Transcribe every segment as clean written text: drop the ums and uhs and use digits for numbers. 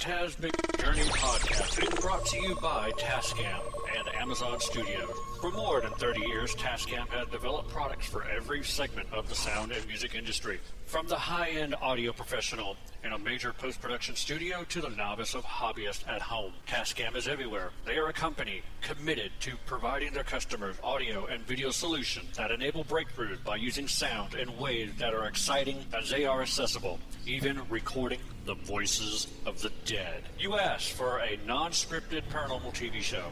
Phantasmic Journey podcast is brought to you by Tascam and Amazon Studios. For more than 30 years, Tascam has developed products for every segment of the sound and music industry. From the high-end audio professional in a major post-production studio to the novice of hobbyist at home, Tascam is everywhere. They are a company committed to providing their customers audio and video solutions that enable breakthroughs by using sound in ways that are exciting as they are accessible, even recording the voices of the dead. You asked for a non-scripted paranormal TV show.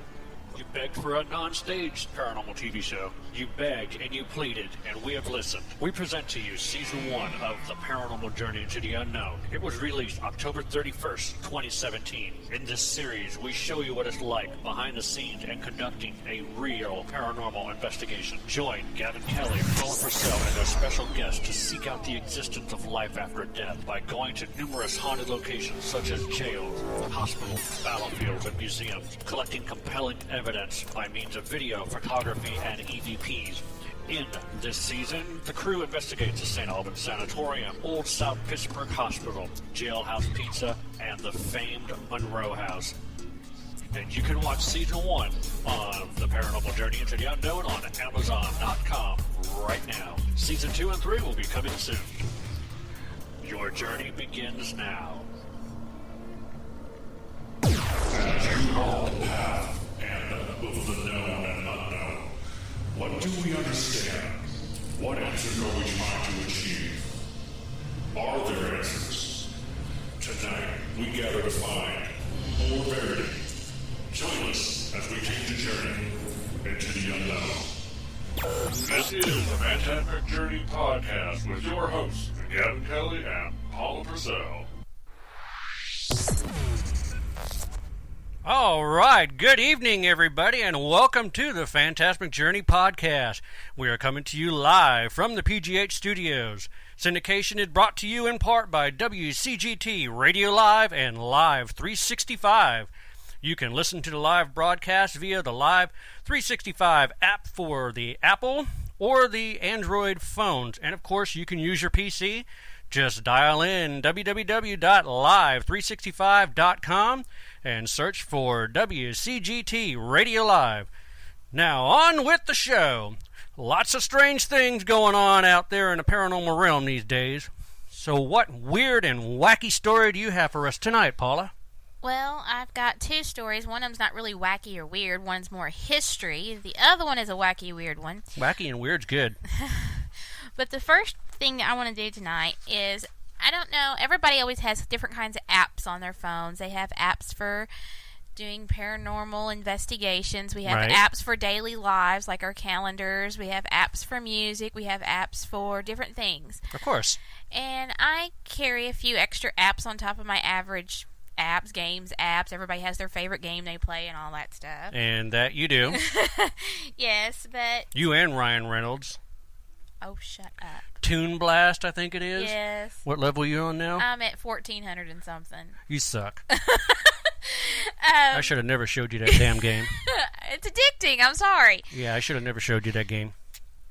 You begged for a non-staged paranormal TV show. You begged and you pleaded, and we have listened. We present to you Season 1 of The Paranormal Journey into the Unknown. It was released October 31st, 2017. In this series, we show you what it's like behind the scenes and conducting a real paranormal investigation. Join Gavin Kelly, Paula Purcell, and their special guests to seek out the existence of life after death by going to numerous haunted locations such as jails, hospitals, battlefields, and museums, collecting compelling evidence by means of video, photography, and EVPs. In this season, the crew investigates the St. Albans Sanatorium, Old South Pittsburgh Hospital, Jailhouse Pizza, and the famed Monroe House. And you can watch Season 1 of The Paranormal Journey into the Unknown on Amazon.com right now. Season 2 and 3 will be coming soon. Your journey begins now. As you walk the path of the known and unknown, what do we understand? What answers are we trying to achieve? Are there answers? Tonight, we gather to find more verity. Join us as we take the journey into the unknown. This is the Phantasmic Journey podcast with your hosts, Gavin Kelly and Paula Purcell. All right, good evening, everybody, and welcome to the Phantasmic Journey podcast. We are coming to you live from the PGH studios. Syndication is brought to you in part by WCGT Radio Live and Live 365. You can listen to the live broadcast via the Live 365 app for the Apple or the Android phones. And, of course, you can use your PC. Just dial in www.live365.com and search for WCGT Radio Live. Now, on with the show. Lots of strange things going on out there in the paranormal realm these days. So what weird and wacky story do you have for us tonight, Paula? Well, I've got two stories. One of them's not really wacky or weird. One's more history. The other one is a wacky, weird one. Wacky and weird's good. But the first thing that I want to do tonight is, I don't know, everybody always has different kinds of apps on their phones. They have apps for doing paranormal investigations. We have apps for daily lives, like our calendars. We have apps for music. We have apps for different things. Of course. And I carry a few extra apps on top of my average apps, games, apps. Everybody has their favorite game they play and all that stuff. And that you do. Yes, but... You and Ryan Reynolds. Oh, shut up. Toon Blast, I think it is. Yes. What level are you on now? I'm at 1400 and something. You suck. I should have never showed you that damn game. It's addicting. I'm sorry. Yeah, I should have never showed you that game.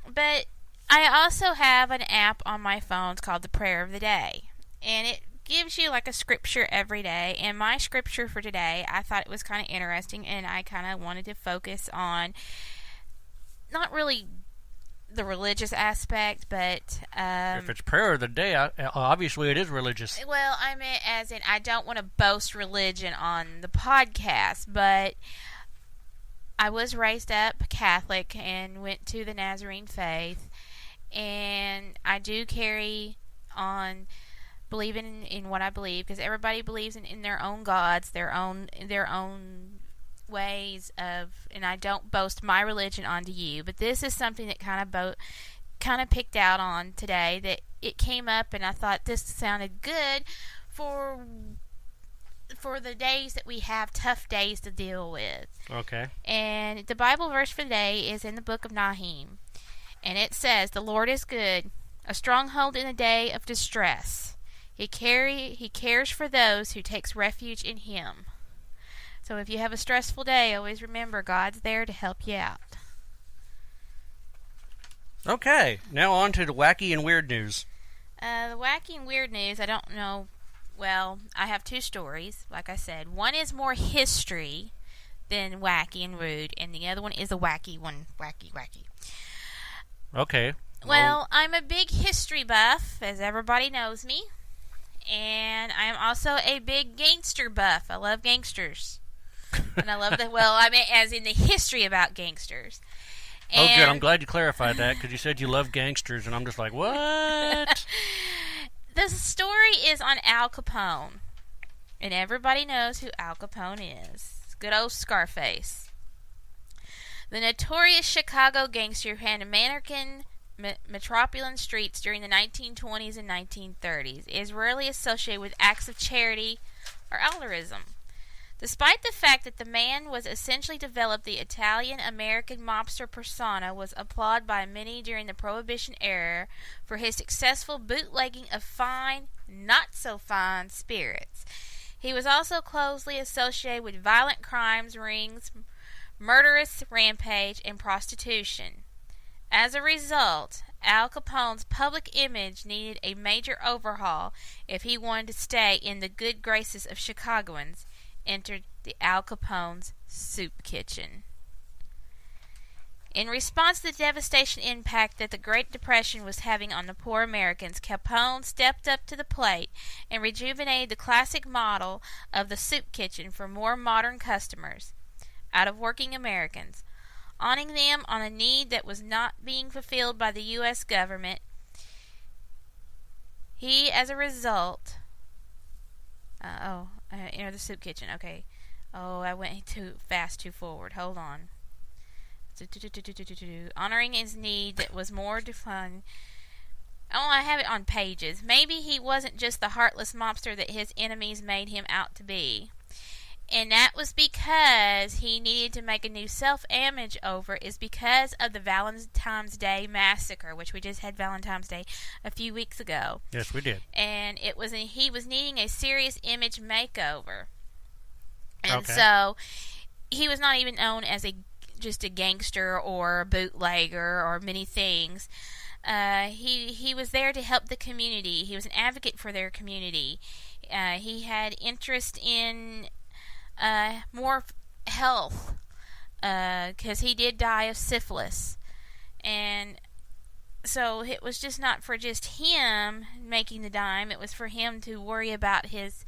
But I also have an app on my phone. It's called the Prayer of the Day. And it gives you like a scripture every day. And my scripture for today, I thought it was kind of interesting. And I kind of wanted to focus on not really the religious aspect, but if it's prayer of the day, obviously it is religious. Well, I meant as in, I don't want to boast religion on the podcast, but I was raised up Catholic and went to the Nazarene faith, and I do carry on believing in what I believe, because everybody believes in their own gods, their own ways of, and I don't boast my religion onto you, but this is something that kind of picked out on today, that it came up and I thought this sounded good for the days that we have tough days to deal with. Okay. And the Bible verse for today is in the book of Nahum, and it says, "The Lord is good, a stronghold in the day of distress. He cares for those who takes refuge in Him." So if you have a stressful day, always remember God's there to help you out. Okay, now on to the wacky and weird news. The wacky and weird news, I don't know Well, I have two stories, like I said. One is more history than wacky and rude, and the other one is a wacky one. Wacky. Okay. Well, I'm a big history buff, as everybody knows me. And I am also a big gangster buff. I love gangsters. And I love as in the history about gangsters. And oh, good. I'm glad you clarified that, because you said you love gangsters, and I'm just like, what? The story is on Al Capone. And everybody knows who Al Capone is. Good old Scarface. The notorious Chicago gangster who ran American metropolitan streets during the 1920s and 1930s is rarely associated with acts of charity or altruism. Despite the fact that the man was essentially developed, the Italian-American mobster persona was applauded by many during the Prohibition era for his successful bootlegging of fine, not-so-fine spirits. He was also closely associated with violent crimes, rings, murderous rampage, and prostitution. As a result, Al Capone's public image needed a major overhaul if he wanted to stay in the good graces of Chicagoans. Entered the Al Capone's soup kitchen. In response to the devastation impact that the Great Depression was having on the poor Americans, Capone stepped up to the plate and rejuvenated the classic model of the soup kitchen for more modern customers, out of working Americans, honoring them on a need that was not being fulfilled by the U.S. government. He, as a result... enter the soup kitchen. Okay. Oh, I went too fast, too forward. Hold on. Honoring his need that was more defined. Oh, I have it on pages. Maybe he wasn't just the heartless mobster that his enemies made him out to be. And that was because he needed to make a new self-image over, is because of the Valentine's Day massacre, which we just had Valentine's Day a few weeks ago. Yes, we did. And he was needing a serious image makeover. And so he was not even known as just a gangster or a bootlegger or many things. He was there to help the community. He was an advocate for their community. He had interest in more health, because he did die of syphilis, and so it was just not for just him making the dime. It was for him to worry about his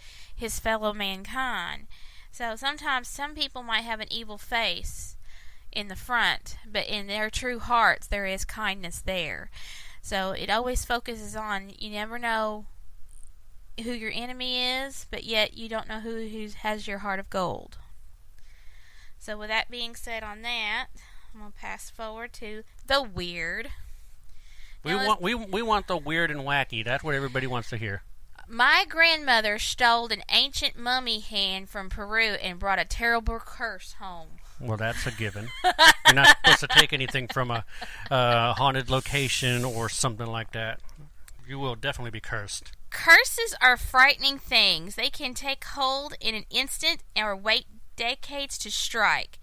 fellow mankind. So sometimes some people might have an evil face in the front, but in their true hearts there is kindness there. So it always focuses on, you never know who your enemy is, but yet you don't know who has your heart of gold. So with that being said on that, I'm going to pass forward to the weird. We want the weird and wacky. That's what everybody wants to hear. My grandmother stole an ancient mummy hand from Peru and brought a terrible curse home. Well, that's a given. You're not supposed to take anything from a haunted location or something like that. You will definitely be cursed. Curses are frightening things. They can take hold in an instant or wait decades to strike.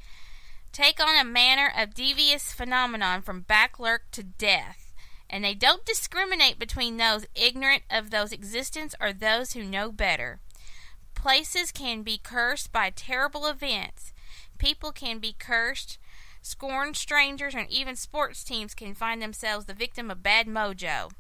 Take on a manner of devious phenomenon from backlurk to death. And they don't discriminate between those ignorant of those existence or those who know better. Places can be cursed by terrible events. People can be cursed. Scorned strangers and even sports teams can find themselves the victim of bad mojo.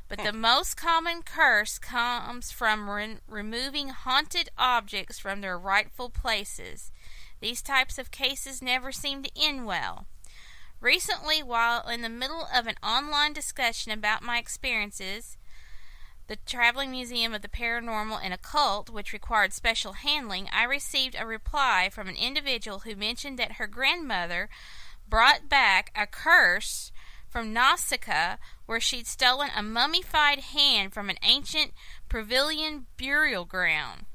But the most common curse comes from removing haunted objects from their rightful places. These types of cases never seem to end well. Recently, while in the middle of an online discussion about my experiences, the Traveling Museum of the Paranormal and Occult, which required special handling, I received a reply from an individual who mentioned that her grandmother brought back a curse from Nausicaa, where she'd stolen a mummified hand from an ancient Peruvian burial ground.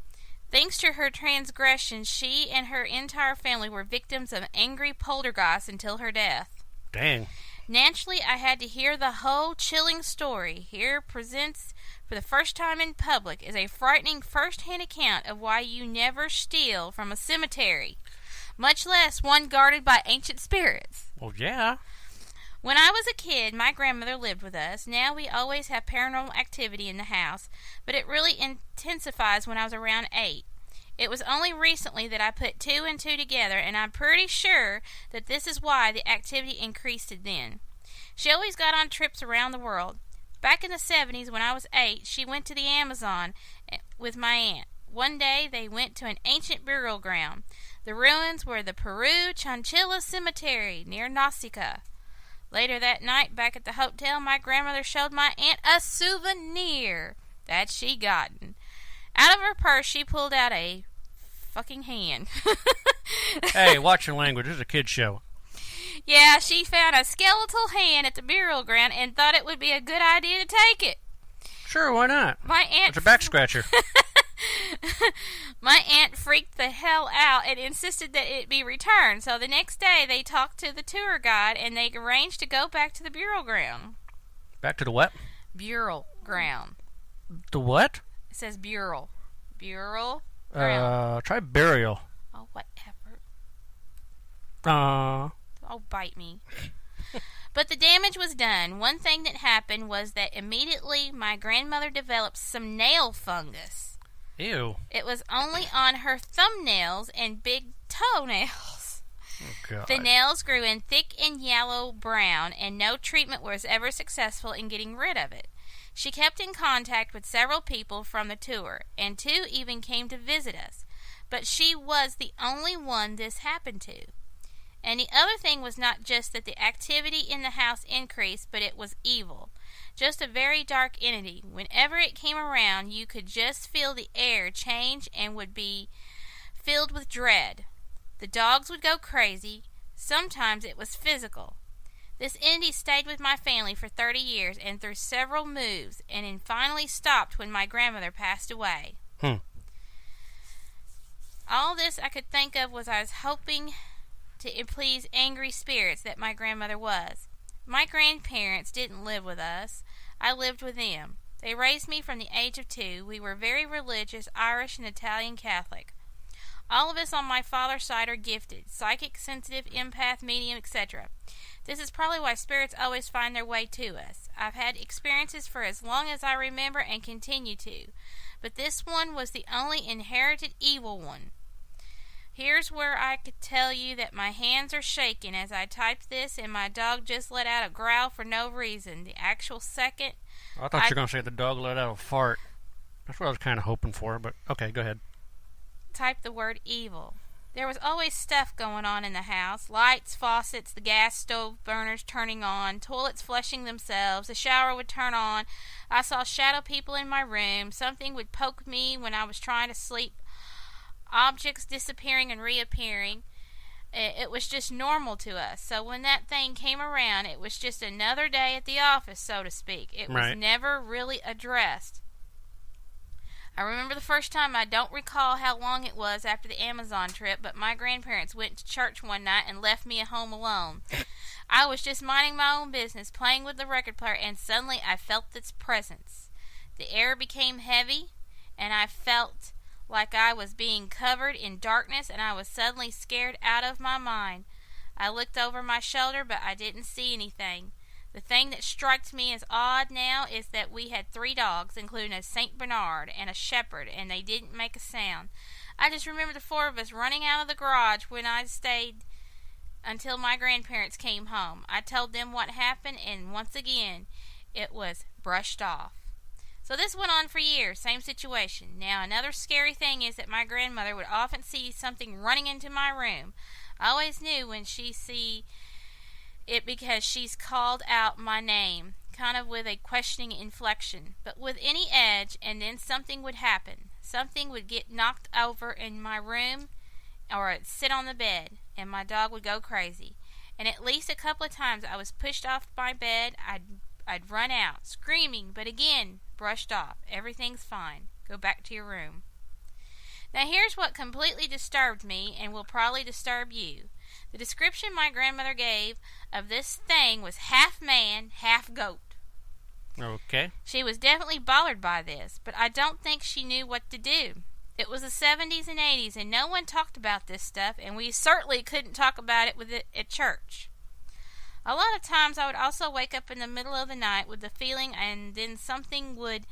Thanks to her transgressions, she and her entire family were victims of angry poltergeists until her death. Dang. Naturally, I had to hear the whole chilling story. Here presents for the first time in public is a frightening first-hand account of why you never steal from a cemetery, much less one guarded by ancient spirits. Well, yeah. When I was a kid, my grandmother lived with us. Now we always have paranormal activity in the house, but it really intensifies when I was around 8. It was only recently that I put 2 and 2 together, and I'm pretty sure that this is why the activity increased then. She always got on trips around the world. Back in the 70s, when I was 8, she went to the Amazon with my aunt. One day, they went to an ancient burial ground. The ruins were the Peru Chanchilla Cemetery near Nausicaa. Later that night, back at the hotel, my grandmother showed my aunt a souvenir that she gotten. Out of her purse, she pulled out a fucking hand. Hey, watch your language. This is a kid's show. Yeah, she found a skeletal hand at the burial ground and thought it would be a good idea to take it. Sure, why not? My aunt... It's a back scratcher. My aunt freaked the hell out and insisted that it be returned. So the next day, they talked to the tour guide and they arranged to go back to the burial ground. Back to the what? Burial ground. The what? It says burial. Burial ground. Try burial. Oh, whatever. Oh, bite me. But the damage was done. One thing that happened was that immediately my grandmother developed some nail fungus. Ew. It was only on her thumbnails and big toenails. Oh, God. The nails grew in thick and yellow brown, and no treatment was ever successful in getting rid of it. She kept in contact with several people from the tour, and 2 even came to visit us. But she was the only one this happened to. And the other thing was not just that the activity in the house increased, but it was evil. Just a very dark entity. Whenever it came around, you could just feel the air change and would be filled with dread. The dogs would go crazy. Sometimes it was physical. This entity stayed with my family for 30 years and through several moves, and then finally stopped when my grandmother passed away. All this I could think of was I was hoping to please angry spirits that my grandmother was. My grandparents didn't live with us. I lived with them. They raised me from the age of 2. We were very religious, Irish and Italian Catholic. All of us on my father's side are gifted, psychic, sensitive, empath, medium, etc. This is probably why spirits always find their way to us. I've had experiences for as long as I remember and continue to, but this one was the only inherited evil one. Here's where I could tell you that my hands are shaking as I typed this, and my dog just let out a growl for no reason. The actual second... I thought you were going to say the dog let out a fart. That's what I was kind of hoping for, but okay, go ahead. Type the word evil. There was always stuff going on in the house. Lights, faucets, the gas stove burners turning on, toilets flushing themselves, the shower would turn on. I saw shadow people in my room. Something would poke me when I was trying to sleep. Objects disappearing and reappearing. It was just normal to us. So when that thing came around, it was just another day at the office, so to speak. It was never really addressed. I remember the first time. I don't recall how long it was after the Amazon trip, but my grandparents went to church one night and left me at home alone. I was just minding my own business, playing with the record player, and suddenly I felt its presence. The air became heavy, and I felt like I was being covered in darkness, and I was suddenly scared out of my mind. I looked over my shoulder, but I didn't see anything. The thing that strikes me as odd now is that we had 3 dogs, including a St. Bernard and a shepherd, and they didn't make a sound. I just remember the 4 of us running out of the garage when I stayed until my grandparents came home. I told them what happened, and once again, it was brushed off. So this went on for years, same situation. Now, another scary thing is that my grandmother would often see something running into my room. I always knew when she see it because she's called out my name, kind of with a questioning inflection, but with any edge, and then something would happen. Something would get knocked over in my room, or I'd sit on the bed, and my dog would go crazy. And at least a couple of times I was pushed off my bed. I'd run out, screaming, but again, brushed off. Everything's fine. Go back to your room. Now here's what completely disturbed me and will probably disturb you. The description my grandmother gave of this thing was half man, half goat. Okay. She was definitely bothered by this, but I don't think she knew what to do. It was the 70s and 80s, and no one talked about this stuff, and we certainly couldn't talk about it at church. A lot of times I would also wake up in the middle of the night with the feeling, and then something would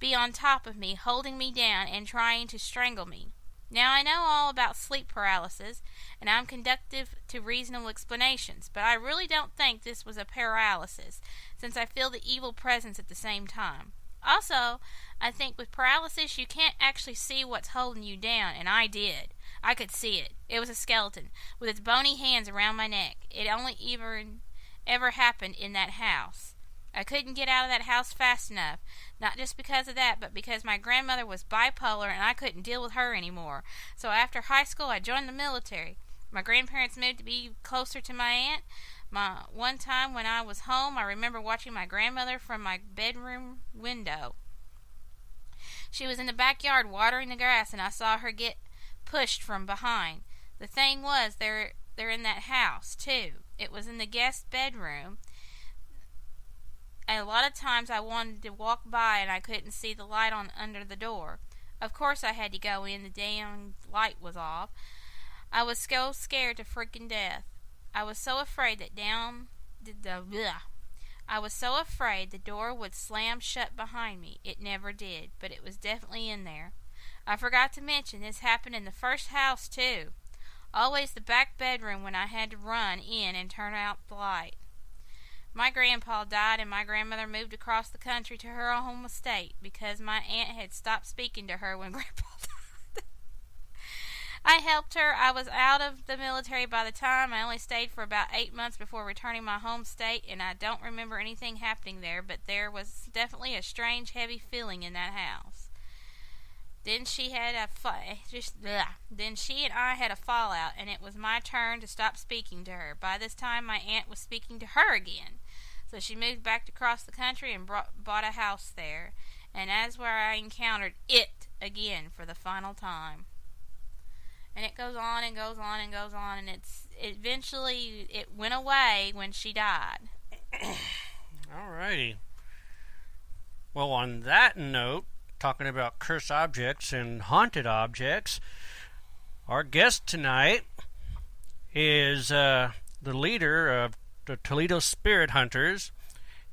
be on top of me, holding me down and trying to strangle me. Now I know all about sleep paralysis, and I'm conducive to reasonable explanations, but I really don't think this was a paralysis, since I feel the evil presence at the same time. Also, I think with paralysis you can't actually see what's holding you down, and I did. I could see it. It was a skeleton, with its bony hands around my neck. It only ever happened in that house. I couldn't get out of that house fast enough, not just because of that, but because my grandmother was bipolar and I couldn't deal with her anymore. So after high school, I joined the military. My grandparents moved to be closer to my aunt. One time when I was home, I remember watching my grandmother from my bedroom window. She was in the backyard watering the grass, and I saw her get pushed from behind. The thing was, they're in that house, too. It was in the guest bedroom. A lot of times I wanted to walk by and I couldn't see the light on under the door. Of course I had to go in. The damn light was off. I was so scared to freaking death. I was so afraid that I was so afraid the door would slam shut behind me. It never did, but it was definitely in there. I forgot to mention this happened in the first house too. Always the back bedroom when I had to run in and turn out the light. My grandpa died and my grandmother moved across the country to her home estate because my aunt had stopped speaking to her when Grandpa died. I helped her. I was out of the military by the time. I only stayed for about 8 months before returning my home state, and I don't remember anything happening there, but there was definitely a strange, heavy feeling in that house. Then she and I had a fallout, and it was my turn to stop speaking to her. By this time, my aunt was speaking to her again. So she moved back across the country and bought a house there. And that's where I encountered it again for the final time. And it goes on and goes on and goes on, and eventually it went away when she died. Alrighty. Well, on that note, talking about cursed objects and haunted objects, our guest tonight is the leader of the Toledo Spirit Hunters.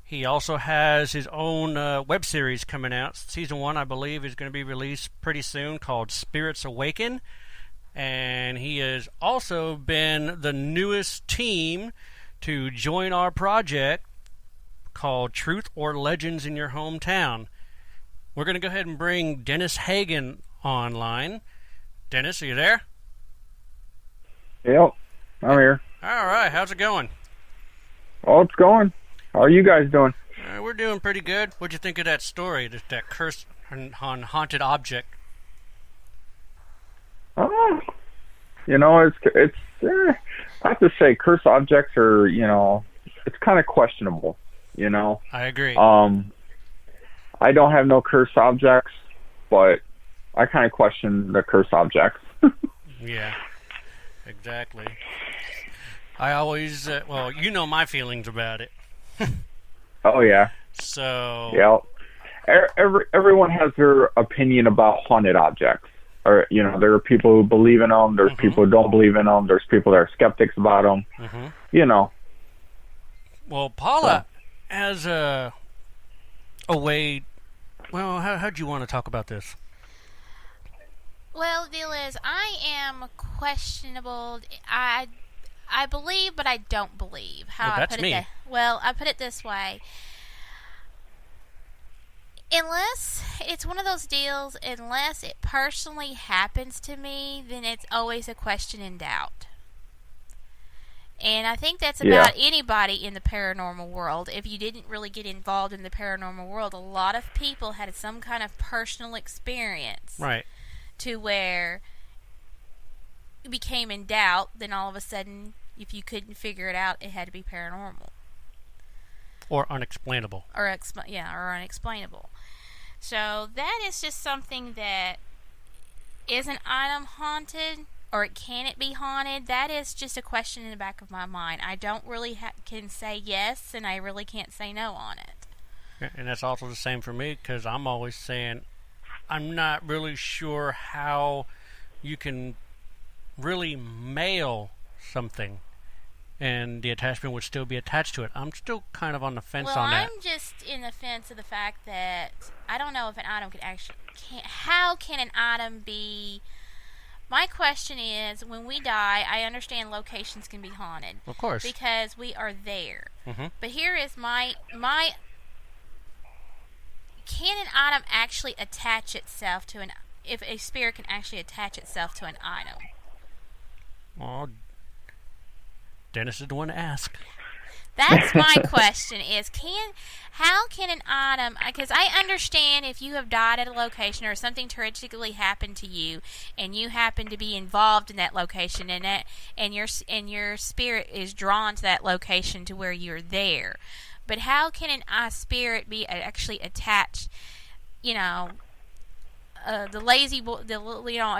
He also has his own web series coming out. Season 1, I believe, is going to be released pretty soon, called Spirits Awaken. And he has also been the newest team to join our project called Truth or Legends in Your Hometown. We're going to go ahead and bring Dennis Hagan online. Dennis, are you there? Yep, I'm here. All right, how's it going? Oh, it's going. How are you guys doing? We're doing pretty good. What'd you think of that story, that cursed and haunted object? Oh, it's I have to say, cursed objects are, it's kind of questionable, I agree. I don't have no cursed objects, but I kind of question the cursed objects. Yeah, exactly. I always, my feelings about it. Oh, yeah. So... Yeah. Everyone has their opinion about haunted objects. Or, there are people who believe in them. There's people who don't believe in them. There's people that are skeptics about them. Well, Paula has a way... Well, how'd you want to talk about this? Well, the deal is, I am questionable. I believe, but I don't believe. That's me. I put it this way. Unless it's one of those deals, unless it personally happens to me, then it's always a question in doubt. And I think that's about anybody in the paranormal world. If you didn't really get involved in the paranormal world, a lot of people had some kind of personal experience. Right. To where you became in doubt, then all of a sudden, if you couldn't figure it out, it had to be paranormal. Or unexplainable. Or unexplainable. So that is just something that is an item haunted, or can it be haunted? That is just a question in the back of my mind. I don't really can say yes, and I really can't say no on it. And that's also the same for me, because I'm always saying I'm not really sure how you can really mail something and the attachment would still be attached to it. I'm still kind of on the fence well, on that. I'm just in the fence of the fact that I don't know if an item how can an item be... My question is, when we die, I understand locations can be haunted. Of course. Because we are there. Mm-hmm. But here is my... Can an item actually attach itself to an... If a spirit can actually attach itself to an item? Well, Dennis is the one to ask. That's my question is, how can an item, because I understand if you have died at a location or something tragically happened to you and you happen to be involved in that location and your spirit is drawn to that location to where you're there. But how can a spirit be actually attached, a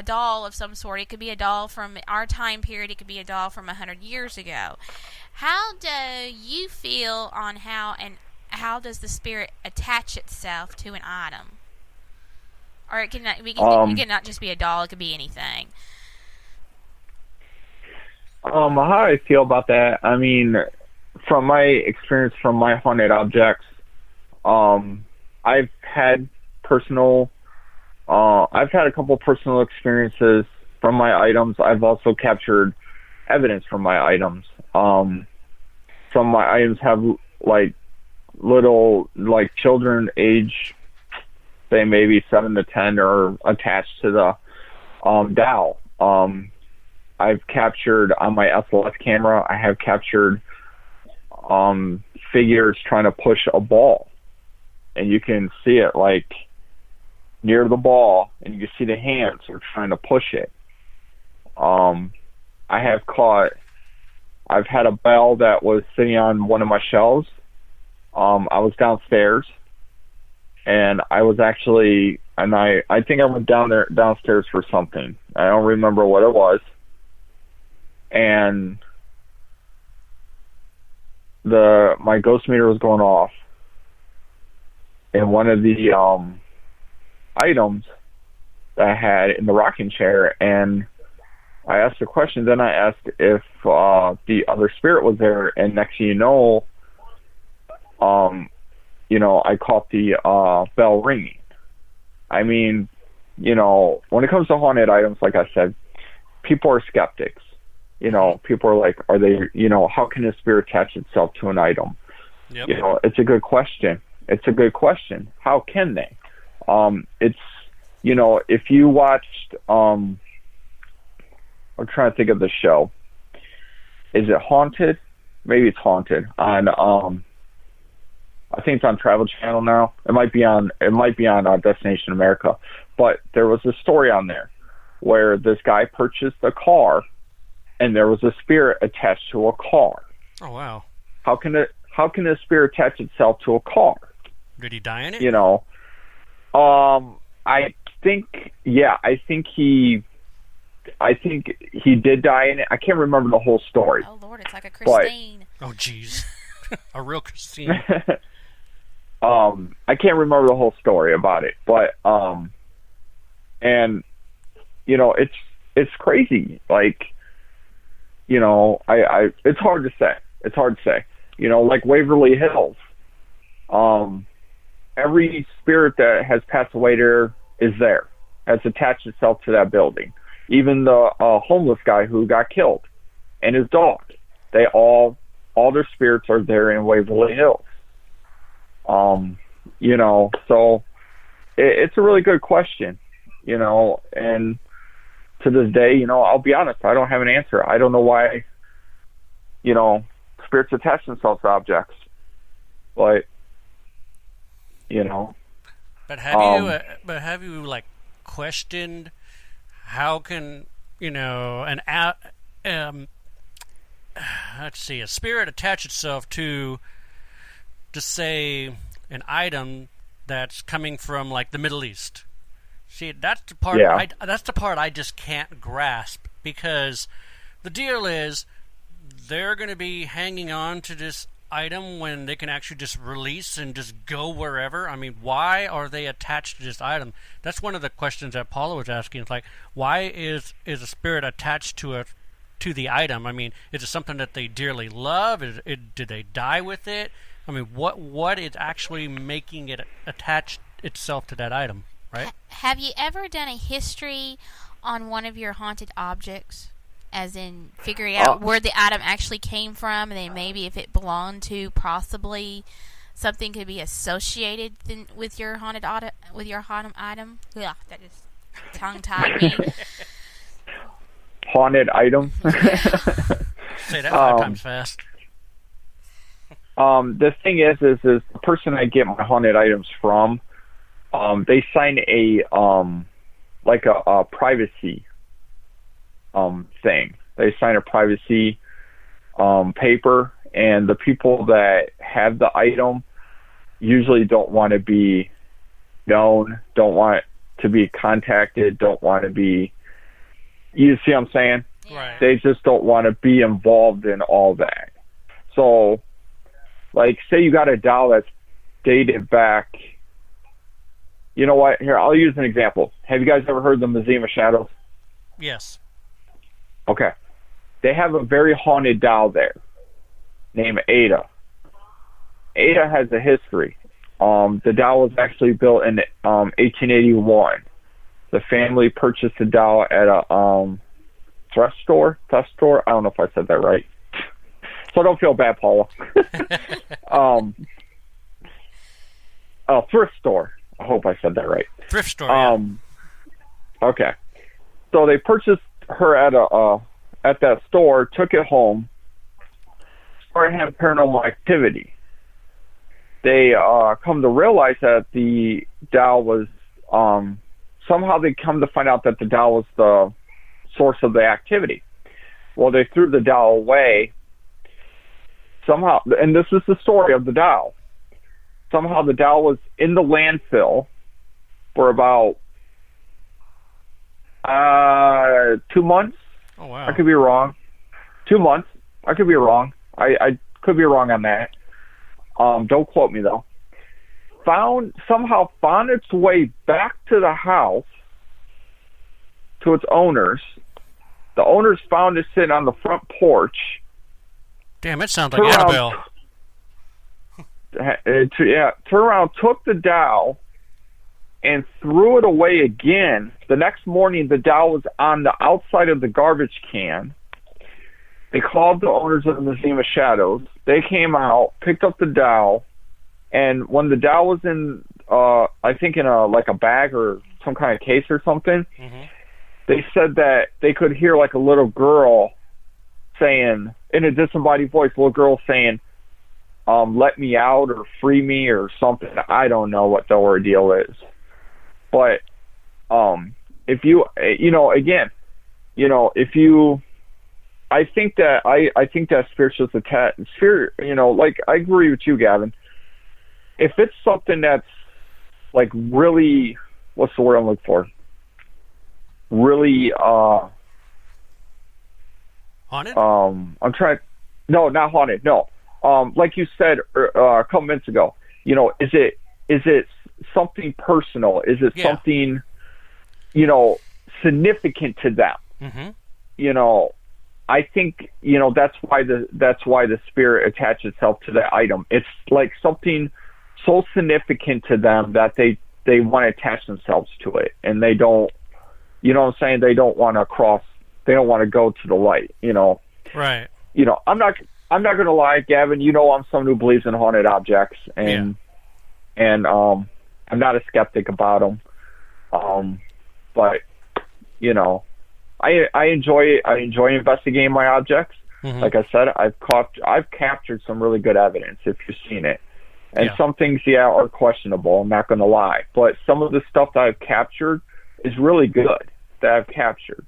doll of some sort? It could be a doll from our time period. It could be a doll from 100 years ago. How do you feel on how does the spirit attach itself to an item? Or it can not just be a doll. It could be anything. How I feel about that? I mean, from my experience from my haunted objects, I've had a couple personal experiences from my items. I've also captured evidence from my items. Some of my items have little children age, say maybe 7 to 10, are attached to the dowel. I've captured on my SLS camera. I have captured figures trying to push a ball, and you can see it near the ball, and you can see the hands are trying to push it. I've had a bell that was sitting on one of my shelves. I was downstairs, and I was actually, and I think I went downstairs for something. I don't remember what it was. And my ghost meter was going off, and one of the items that I had in the rocking chair, and I asked a question. Then I asked if the other spirit was there, and next thing you know, I caught the bell ringing. I mean, when it comes to haunted items, like I said, people are skeptics. People are like, are they, how can a spirit attach itself to an item? Yep. It's a good question. How can they? If you watched, I'm trying to think of the show. Is it Haunted? Maybe it's Haunted on, I think it's on Travel Channel now. It might be on Destination America. But there was a story on there where this guy purchased a car, and there was a spirit attached to a car. Oh wow! How can a spirit attach itself to a car? Did he die in it? I think he did die in it. I can't remember the whole story. Oh Lord, it's like a Christine. Oh jeez, a real Christine. I can't remember the whole story about it, but it's crazy. It's hard to say. Like Waverly Hills. Every spirit that has passed away there is there. Has attached itself to that building. Even the homeless guy who got killed and his dog. They all their spirits are there in Waverly Hills. So it's a really good question, and to this day, I'll be honest, I don't have an answer. I don't know why, spirits attach themselves to objects, but, But have you questioned how can, a spirit attach itself to, just say, an item that's coming from the Middle East? See, that's the part. Yeah. That's the part I just can't grasp, because the deal is they're going to be hanging on to this item when they can actually just release and just go wherever. I mean, why are they attached to this item? That's one of the questions that Paula was asking. It's why is a spirit attached to to the item? I mean, is it something that they dearly love? Did they die with it? I mean, what is actually making it attach itself to that item, right? Have you ever done a history on one of your haunted objects? As in figuring out where the item actually came from, and then maybe if it belonged to possibly something could be associated with your haunted item. Yeah, that just tongue-tied me. Haunted item. Say that 5 times fast. The thing is the person I get my haunted items from, they sign a privacy thing. They sign a privacy paper, and the people that have the item usually don't want to be known, don't want to be contacted, don't want to be, you see what I'm saying? Right. They just don't want to be involved in all that. So, like, say you got a doll that's dated back, you know what, here, I'll use an example. Have you guys ever heard the Museum of Shadows? Yes. Okay. They have a very haunted doll there named Ada. Ada has a history. The doll was actually built in 1881. The family purchased the doll at a thrift store. I don't know if I said that right. So don't feel bad, Paula. Thrift store. I hope I said that right. Thrift store. Yeah. Okay. So they purchased her at that store, took it home, started having paranormal activity. They come to realize that the doll was somehow they come to find out that the doll was the source of the activity. Well, they threw the doll away somehow, and this is the story of the doll. Somehow the doll was in the landfill for about 2 months. Oh, wow. I could be wrong. 2 months. I could be wrong. I could be wrong on that. Don't quote me, though. Somehow found its way back to the house, to its owners. The owners found it sitting on the front porch. Damn, it sounds like Annabelle. Turn around, took the doll, and threw it away again. The next morning, the doll was on the outside of the garbage can. They called the owners of the Museum of Shadows. They came out, picked up the doll, and when the doll was in, I think in a bag or some kind of case or something, they said that they could hear like a little girl saying, in a disembodied voice, little girl saying, let me out or free me or something. I don't know what the ordeal is. But if you, I think that spirit, like I agree with you, Gavin. If it's something that's like really, what's the word I'm looking for? Really, haunted? No, not haunted. No. Like you said a couple minutes ago, is it something personal? Is it something, significant to them? Mm-hmm. I think that's why the spirit attaches itself to the item. It's like something so significant to them that they want to attach themselves to it, and they don't. You know what I'm saying? They don't want to cross. They don't want to go to the light. Right. I'm not going to lie, Gavin. I'm someone who believes in haunted objects, and I'm not a skeptic about them. But I enjoy investigating my objects. Mm-hmm. Like I said, I've captured some really good evidence if you've seen it, and some things are questionable. I'm not going to lie, but some of the stuff that I've captured is really good that I've captured.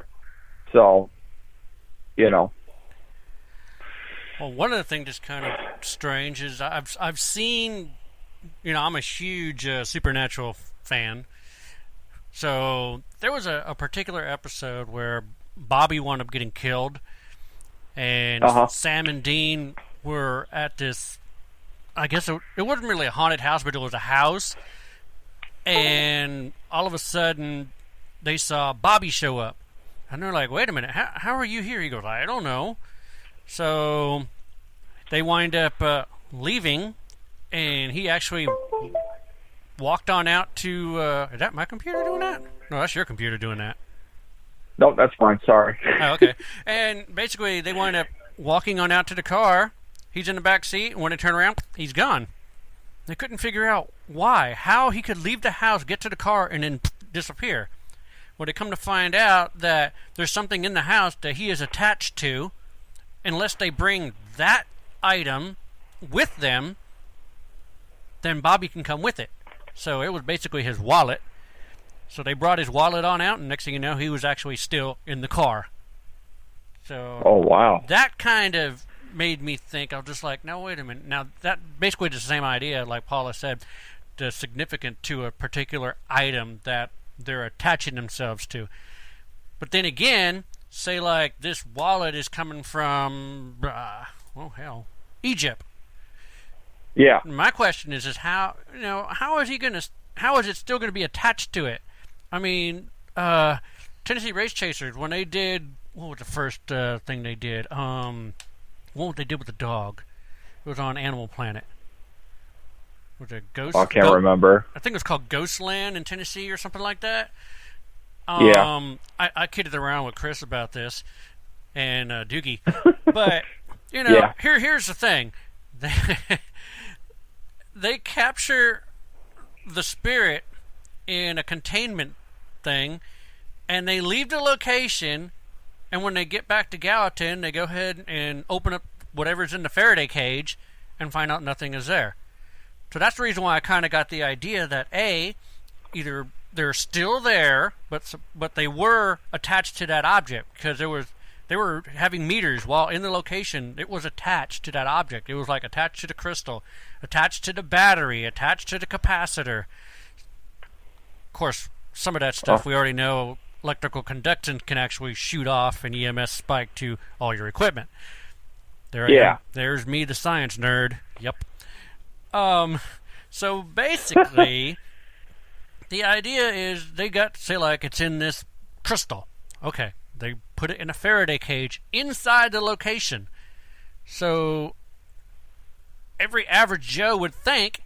So, Well, one of the things that's kind of strange is I've seen, I'm a huge Supernatural fan. So there was a particular episode where Bobby wound up getting killed, and Sam and Dean were at this, I guess it wasn't really a haunted house, but it was a house, and all of a sudden they saw Bobby show up. And they're like, wait a minute, how are you here? He goes, I don't know. So they wind up leaving, and he actually walked on out to... is that my computer doing that? No, that's your computer doing that. Nope, that's fine. Sorry. Oh, okay. And basically, they wind up walking on out to the car. He's in the back seat, and when they turn around, he's gone. They couldn't figure out why, how he could leave the house, get to the car, and then disappear. Well, they come to find out that there's something in the house that he is attached to. Unless they bring that item with them, then Bobby can come with it. So it was basically his wallet. So they brought his wallet on out, and next thing you know, he was actually still in the car. So Oh, wow. that kind of made me think. I was just like, no, wait a minute. Now, that basically is the same idea, like Paula said, the significant to a particular item that they're attaching themselves to. But then again, say like this wallet is coming from, Egypt. Yeah. My question is how is it still going to be attached to it? I mean, Tennessee Race Chasers, when they did, what was the first thing they did? What they did with the dog? It was on Animal Planet. Was it Ghost? I can't remember. I think it was called Ghostland in Tennessee or something like that. Yeah. I kidded around with Chris about this and Doogie, but Yeah. here's the thing: they capture the spirit in a containment thing, and they leave the location. And when they get back to Gallatin, they go ahead and open up whatever's in the Faraday cage and find out nothing is there. So that's the reason why I kind of got the idea that either they're still there, but they were attached to that object because they were having meters while in the location. It was attached to that object. It was like attached to the crystal, attached to the battery, attached to the capacitor. Of course, some of that stuff we already know. Electrical conductance can actually shoot off an EMS spike to all your equipment. There I am. There's me, the science nerd. Yep. So basically, the idea is they got, say, like it's in this crystal. Okay. They put it in a Faraday cage inside the location. So every average Joe would think,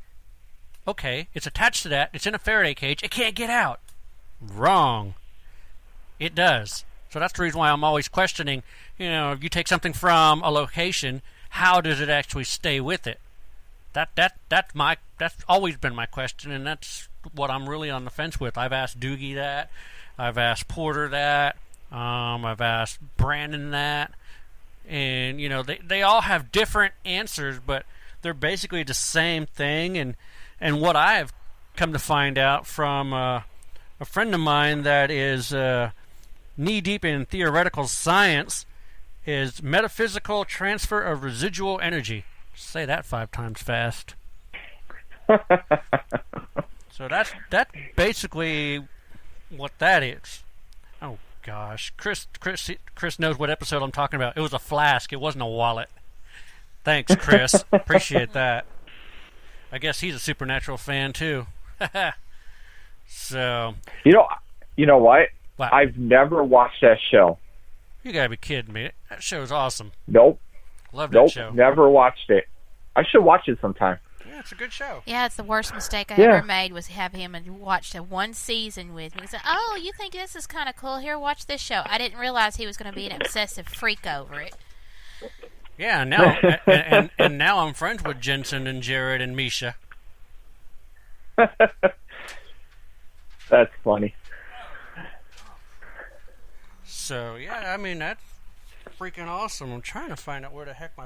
okay, it's attached to that. It's in a Faraday cage. It can't get out. Wrong. It does. So that's the reason why I'm always questioning, if you take something from a location, how does it actually stay with it? That's always been my question, and that's what I'm really on the fence with. I've asked Doogie that. I've asked Porter that. I've asked Brandon that. And, they all have different answers, but they're basically the same thing. And what I've come to find out from a friend of mine that is knee-deep in theoretical science is metaphysical transfer of residual energy. Say that 5 times fast. So that's basically what that is. Oh gosh, Chris knows what episode I'm talking about. It was a flask. It wasn't a wallet. Thanks, Chris. Appreciate that. I guess he's a Supernatural fan too. So. You know what? Wow. I've never watched that show. You gotta be kidding me. That show's awesome. Nope. Love that show. Never watched it. I should watch it sometime. Yeah, it's a good show. Yeah, it's the worst mistake I ever made was have him and watch one season with me. He said, "Oh, you think this is kind of cool? Here, watch this show." I didn't realize he was going to be an obsessive freak over it. Yeah, now and now I'm friends with Jensen and Jared and Misha. That's funny. So yeah, I mean that's freaking awesome. I'm trying to find out where the heck my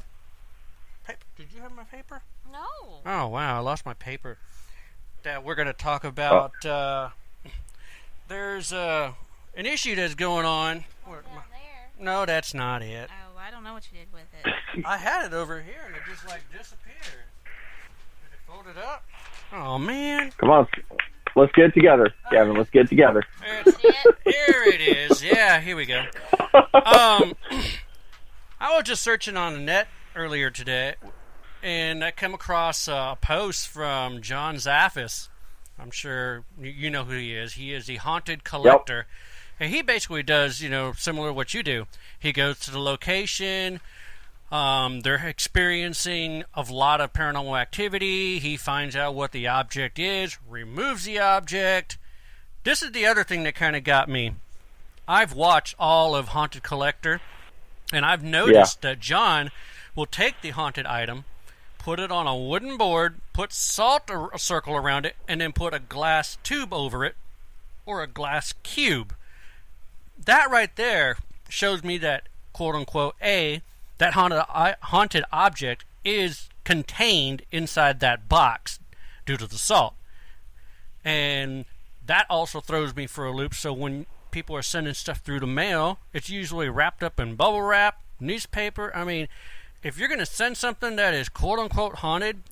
paper. Did you have my paper? No. Oh wow, I lost my paper. That we're going to talk about. There's an issue that's going on. Down there. No, that's not it. Oh, I don't know what you did with it. I had it over here and it just disappeared. Did it fold it up? Oh man. Come on. Let's get it together, Gavin. Let's get it together. Here it is. Yeah, here we go. I was just searching on the net earlier today, and I came across a post from John Zaffis. I'm sure you know who he is. He is the Haunted Collector. And he basically does, similar to what you do. He goes to the location. They're experiencing a lot of paranormal activity. He finds out what the object is, removes the object. This is the other thing that kind of got me. I've watched all of Haunted Collector, and I've noticed that John will take the haunted item, put it on a wooden board, put salt a circle around it, and then put a glass tube over it, or a glass cube. That right there shows me that, quote-unquote, that haunted object is contained inside that box due to the salt. And that also throws me for a loop. So when people are sending stuff through the mail, it's usually wrapped up in bubble wrap, newspaper. I mean, if you're going to send something that is quote-unquote haunted,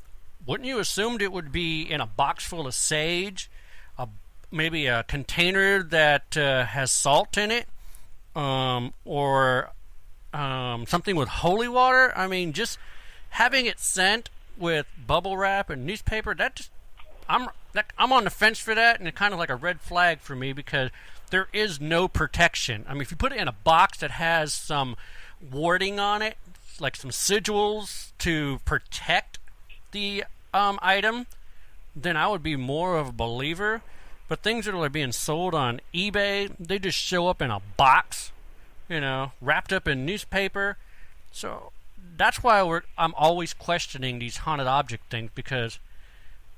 wouldn't you assume it would be in a box full of sage, maybe a container that has salt in it, or something with holy water? I mean, just having it sent with bubble wrap and newspaper, I'm on the fence for that, and it's kind of like a red flag for me because there is no protection. I mean, if you put it in a box that has some warding on it, like some sigils to protect the item, then I would be more of a believer. But things that are being sold on eBay, they just show up in a box, wrapped up in newspaper. So that's why I'm always questioning these haunted object things, because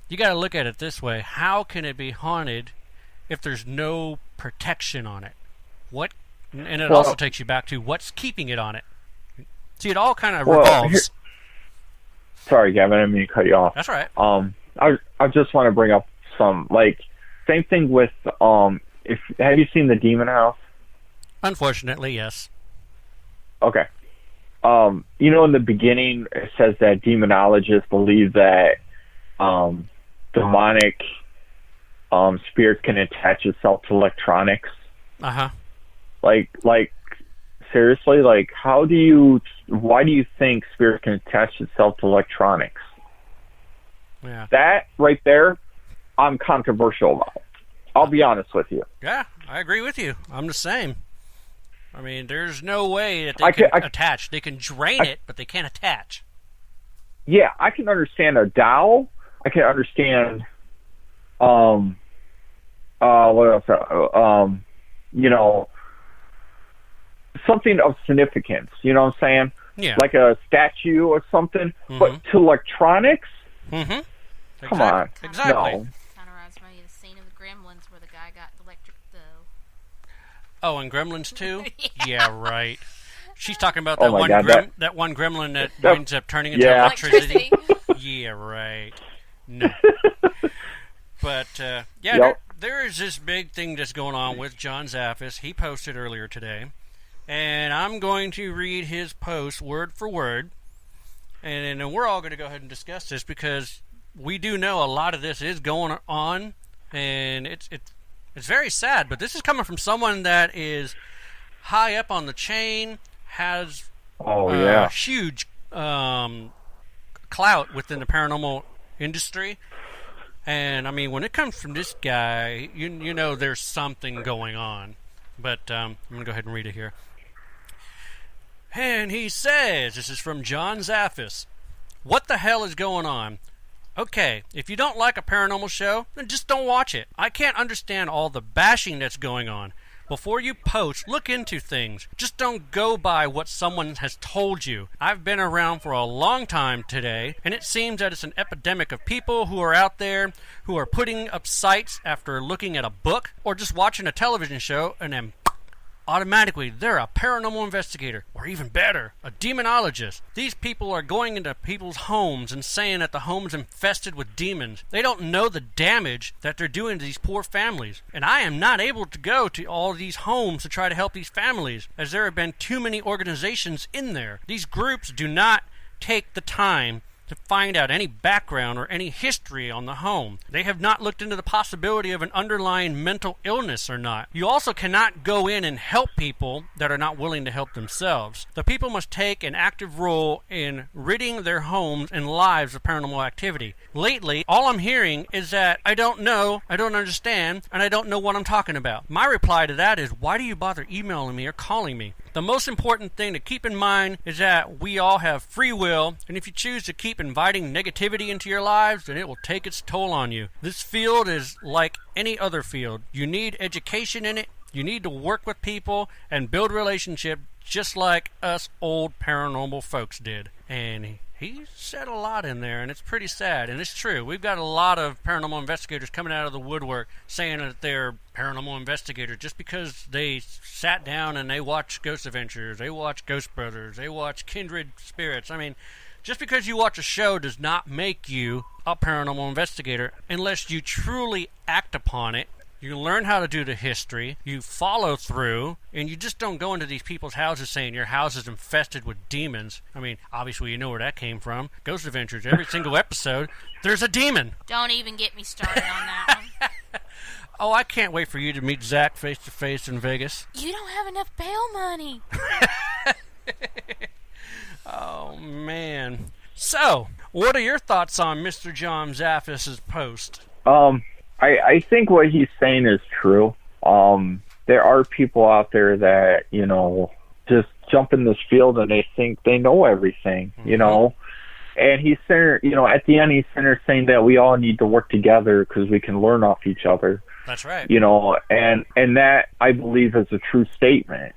you got to look at it this way. How can it be haunted if there's no protection on it? And it also takes you back to what's keeping it on it. See, it all kind of revolves. Sorry, Gavin, I didn't mean to cut you off. That's right. I just want to bring up some, same thing with, have you seen The Demon House? Unfortunately, yes. Okay. In the beginning, it says that demonologists believe that demonic spirits can attach itself to electronics. Uh-huh. Seriously, why do you think spirits can attach itself to electronics? Yeah. That right there, I'm controversial about. I'll be honest with you. Yeah, I agree with you. I'm the same. I mean, there's no way that they can attach. They can drain it, but they can't attach. Yeah, I can understand a dowel. I can understand, what else? Something of significance. You know what I'm saying? Yeah. Like a statue or something. Mm-hmm. But to electronics? Mm-hmm. Come on. Exactly. No. Kind of reminds me of the scene of the Gremlins where the guy got electric though. Oh, and Gremlins 2? Yeah, right. She's talking about that one gremlin that winds up turning into electricity. Yeah, right. No. But, there is this big thing that's going on with John Zaffis. He posted earlier today. And I'm going to read his post word for word. And then we're all going to go ahead and discuss this because we do know a lot of this is going on. And it's very sad. But this is coming from someone that is high up on the chain, has huge clout within the paranormal industry. And, I mean, when it comes from this guy, you know there's something going on. But I'm going to go ahead and read it here. And he says, this is from John Zaffis, "What the hell is going on? Okay, if you don't like a paranormal show, then just don't watch it. I can't understand all the bashing that's going on. Before you post, look into things. Just don't go by what someone has told you. I've been around for a long time today, and it seems that it's an epidemic of people who are out there who are putting up sites after looking at a book or just watching a television show, and then automatically they're a paranormal investigator, or even better, a demonologist. These people are going into people's homes and saying that the home's infested with demons. They don't know the damage that they're doing to these poor families. And I am not able to go to all these homes to try to help these families, as there have been too many organizations in there. These groups do not take the time to find out any background or any history on the home. They have not looked into the possibility of an underlying mental illness or not. You also cannot go in and help people that are not willing to help themselves. The people must take an active role in ridding their homes and lives of paranormal activity. Lately, all I'm hearing is that I don't know, I don't understand, and I don't know what I'm talking about. My reply to that is, why do you bother emailing me or calling me? The most important thing to keep in mind is that we all have free will, and if you choose to keep inviting negativity into your lives, then it will take its toll on you. This field is like any other field. You need education in it. You need to work with people and build relationships just like us old paranormal folks did. And he said a lot in there, and it's pretty sad, and it's true. We've got a lot of paranormal investigators coming out of the woodwork saying that they're paranormal investigators just because they sat down and they watched Ghost Adventures, they watched Ghost Brothers, they watched Kindred Spirits. I mean, just because you watch a show does not make you a paranormal investigator unless you truly act upon it. You learn how to do the history, you follow through, and you just don't go into these people's houses saying your house is infested with demons. I mean, obviously you know where that came from. Ghost Adventures, every single episode, there's a demon. Don't even get me started on that one. Oh, I can't wait for you to meet Zach face-to-face in Vegas. You don't have enough bail money. Oh, man. So, what are your thoughts on Mr. John Zaffis' post? I think what he's saying is true. There are people out there that, you know, just jump in this field and they think they know everything, you know. And he's saying, you know, at the end he's saying that we all need to work together because we can learn off each other. That's right. You know, and that, I believe, is a true statement.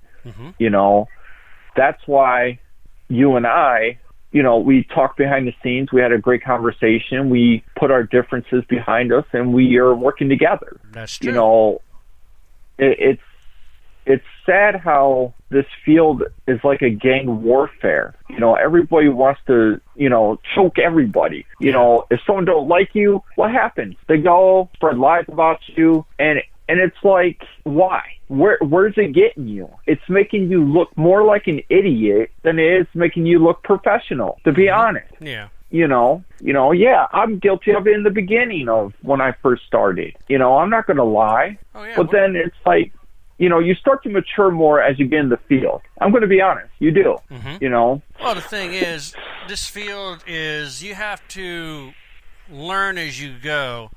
You know, that's why you and I, you know, we talked behind the scenes. We had a great conversation. We put our differences behind us, and we are working together. That's true. You know, it's sad how this field is like a gang warfare. You know, everybody wants to, you know, choke everybody. You know, if someone don't like you, what happens? They go spread lies about you, and it's like, why? Where's it getting you? It's making you look more like an idiot than it is making you look professional, to be honest. Yeah. You know, yeah, I'm guilty of it in the beginning of when I first started. You know, I'm not going to lie. Oh, yeah, but then it's like, you know, you start to mature more as you get in the field. I'm going to be honest. You do. You know? Well, the thing is, this field is, you have to learn as you go,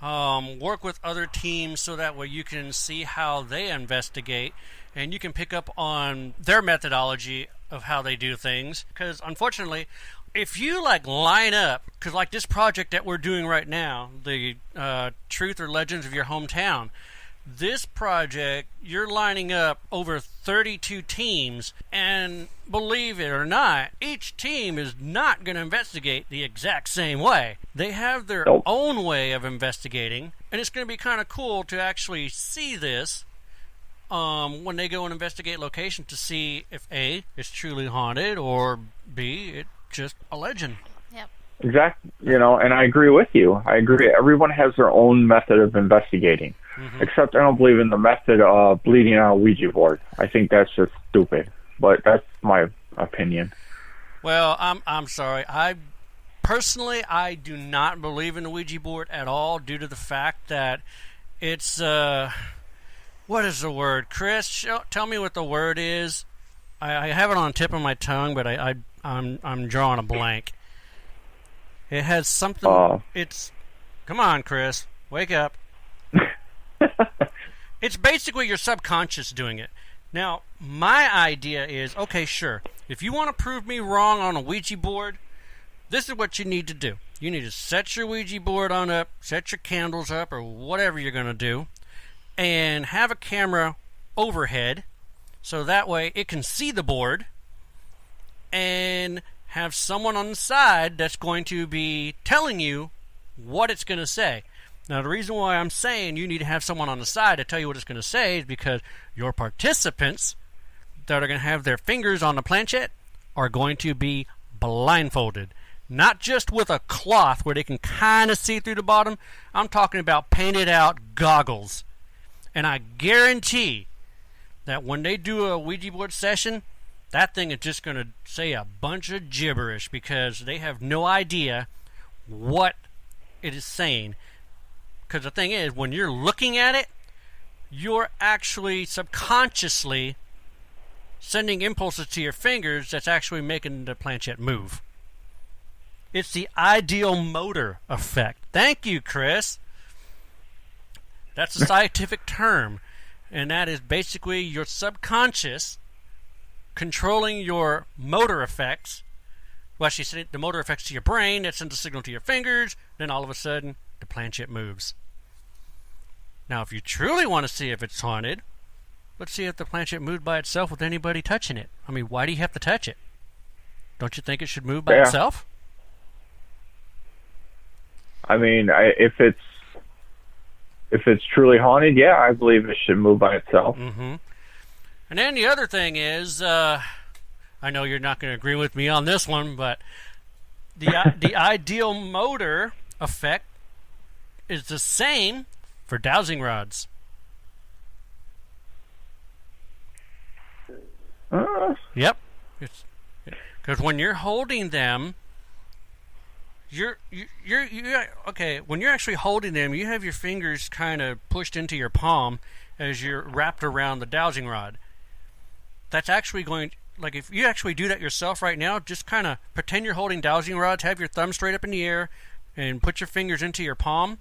work with other teams so that way you can see how they investigate and you can pick up on their methodology of how they do things. Because unfortunately, if you like line up, because like this project that we're doing right now, the Truth or Legends of Your Hometown, this project, you're lining up over 32 teams, and believe it or not, each team is not going to investigate the exact same way. They have their own way of investigating, and it's going to be kind of cool to actually see this when they go and investigate locations to see if A, it's truly haunted, or B, it's just a legend. Yep. Exactly. You know, and I agree with you. I agree. Everyone has their own method of investigating. Except I don't believe in the method of bleeding on a Ouija board. I think that's just stupid. But that's my opinion. Well, I'm sorry. I do not believe in the Ouija board at all, due to the fact that it's what is the word? Chris, tell me what the word is. I have it on the tip of my tongue, but I'm drawing a blank. It has something. It's come on, Chris, wake up. It's basically your subconscious doing it. Now, my idea is, okay, sure, if you want to prove me wrong on a Ouija board, this is what you need to do. You need to set your Ouija board on up, set your candles up, or whatever you're going to do, and have a camera overhead, so that way it can see the board, and have someone on the side that's going to be telling you what it's going to say. Now, the reason why I'm saying you need to have someone on the side to tell you what it's going to say is because your participants that are going to have their fingers on the planchette are going to be blindfolded. Not just with a cloth where they can kind of see through the bottom. I'm talking about painted out goggles. And I guarantee that when they do a Ouija board session, that thing is just going to say a bunch of gibberish because they have no idea what it is saying. Because the thing is, when you're looking at it, you're actually subconsciously sending impulses to your fingers that's actually making the planchette move. It's the ideal motor effect. Thank you, Chris. That's a scientific term, and that is basically your subconscious controlling your motor effects. Well, she said the motor effects to your brain, that sends a signal to your fingers, then all of a sudden, the planchette moves. Now, if you truly want to see if it's haunted, let's see if the planchette moved by itself with anybody touching it. I mean, why do you have to touch it? Don't you think it should move by itself? I mean, if it's truly haunted, yeah, I believe it should move by itself. Mm-hmm. And then the other thing is, I know you're not going to agree with me on this one, but the ideal motor effect is the same for dowsing rods. Yep. Because when you're holding them, you're okay. When you're actually holding them, you have your fingers kind of pushed into your palm as you're wrapped around the dowsing rod. That's actually going. Like if you actually do that yourself right now, just kind of pretend you're holding dowsing rods, have your thumb straight up in the air, and put your fingers into your palm.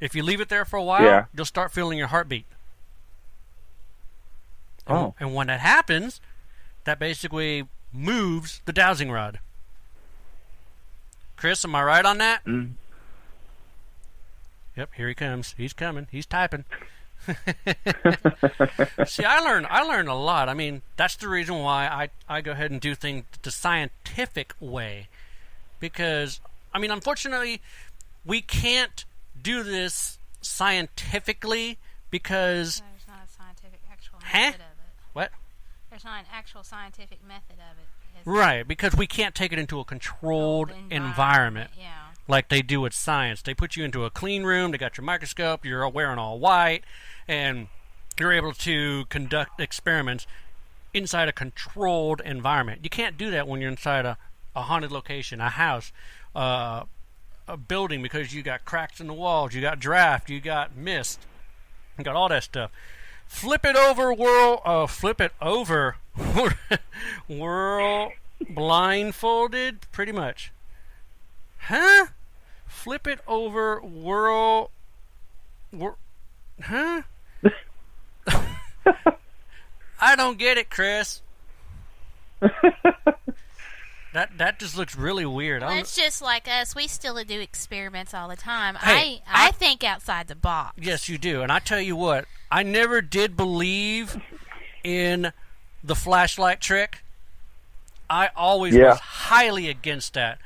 If you leave it there for a while, you'll start feeling your heartbeat. Oh. And when that happens, that basically moves the dowsing rod. Chris, am I right on that? Mm. Yep, here he comes. He's coming. He's typing. See, I learn a lot. I mean, that's the reason why I go ahead and do things the scientific way. Because, I mean, unfortunately, we can't do this scientifically because... There's not a scientific actual Huh? method of it. What? There's not an actual scientific method of it. Right, because we can't take it into a controlled environment. Yeah. Like they do with science. They put you into a clean room, they got your microscope, you're wearing all white, and you're able to conduct experiments inside a controlled environment. You can't do that when you're inside a haunted location, a house, a building, because you got cracks in the walls, you got draft, you got mist, you got all that stuff. Flip it over, whirl, blindfolded, pretty much. Huh? Flip it over, whirl, huh? I don't get it, Chris. That just looks really weird. Well, it's just like us. We still do experiments all the time. Hey, I think outside the box. Yes, you do. And I tell you what, I never did believe in the flashlight trick. I always was highly against that.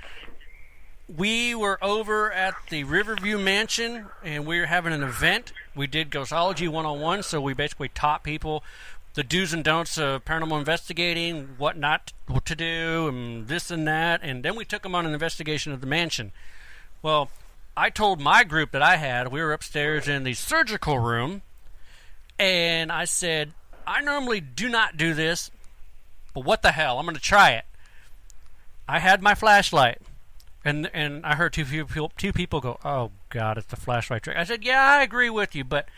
We were over at the Riverview Mansion, and we were having an event. We did Ghostology 101, so we basically taught people the do's and don'ts of paranormal investigating, what not to do, and this and that, and then we took them on an investigation of the mansion. Well, I told my group that I had, we were upstairs in the surgical room, and I said, I normally do not do this, but what the hell, I'm going to try it. I had my flashlight, and I heard two people go, oh, God, it's the flashlight trick. I said, yeah, I agree with you, but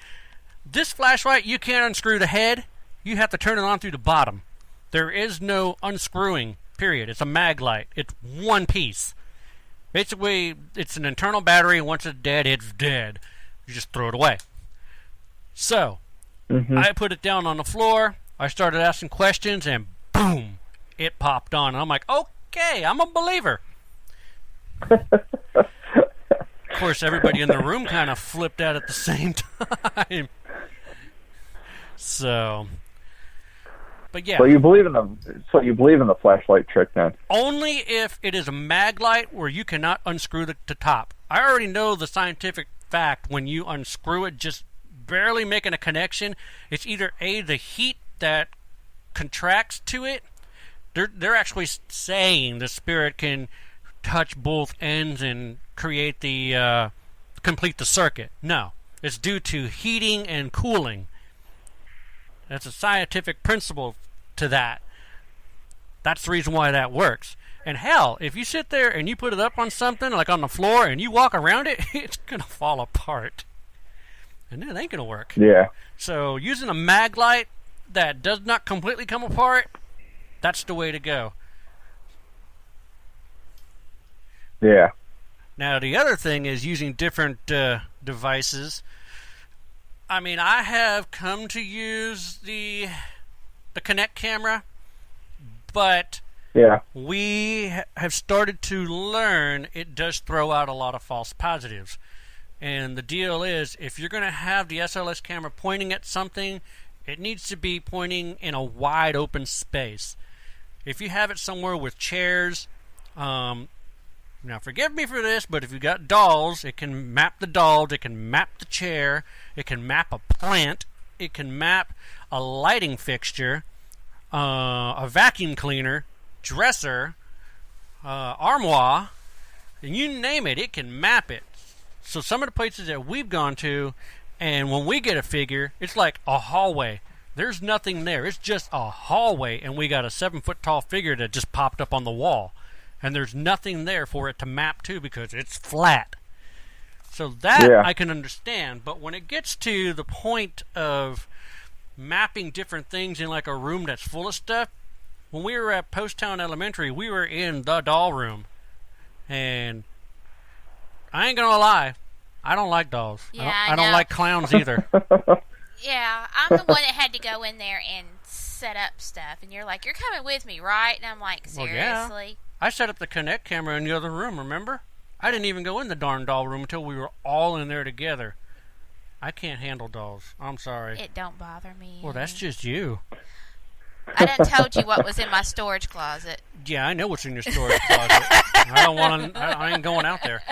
this flashlight, you can't unscrew the head. You have to turn it on through the bottom. There is no unscrewing, period. It's a mag light. It's one piece. Basically, it's an internal battery, and once it's dead, it's dead. You just throw it away. So, I put it down on the floor. I started asking questions, and boom, it popped on. And I'm like, okay, I'm a believer. Of course, everybody in the room kind of flipped out at the same time. So... But yeah. So you believe in the flashlight trick then? Only if it is a mag light where you cannot unscrew the top. I already know the scientific fact when you unscrew it, just barely making a connection, it's either A, the heat that contracts to it. They're actually saying the spirit can touch both ends and create the complete the circuit. No, it's due to heating and cooling. That's a scientific principle to that. That's the reason why that works. And hell, if you sit there and you put it up on something, like on the floor, and you walk around it, it's going to fall apart. And it ain't going to work. Yeah. So using a mag light that does not completely come apart, that's the way to go. Yeah. Now, the other thing is using different devices. I mean, I have come to use the Kinect camera, but Yeah. we have started to learn it does throw out a lot of false positives. And the deal is, if you're going to have the SLS camera pointing at something, it needs to be pointing in a wide open space. If you have it somewhere with chairs, now forgive me for this, but if you got dolls, it can map the dolls, it can map the chair, it can map a plant, it can map a lighting fixture, a vacuum cleaner, dresser, armoire, and you name it, it can map it. So some of the places that we've gone to, and when we get a figure, it's like a hallway. There's nothing there. It's just a hallway, and we got a 7-foot-tall figure that just popped up on the wall. And there's nothing there for it to map to because it's flat. So that I can understand. But when it gets to the point of mapping different things in like a room that's full of stuff, when we were at Post Town Elementary, we were in the doll room. And I ain't going to lie, I don't like dolls. Yeah, I don't like clowns either. Yeah, I'm the one that had to go in there and set up stuff. And you're like, you're coming with me, right? And I'm like, seriously? Well, yeah. I set up the Kinect camera in the other room, remember? I didn't even go in the darn doll room until we were all in there together. I can't handle dolls. I'm sorry. It don't bother me. Well, that's just you. I done told you what was in my storage closet. Yeah, I know what's in your storage closet. I ain't going out there.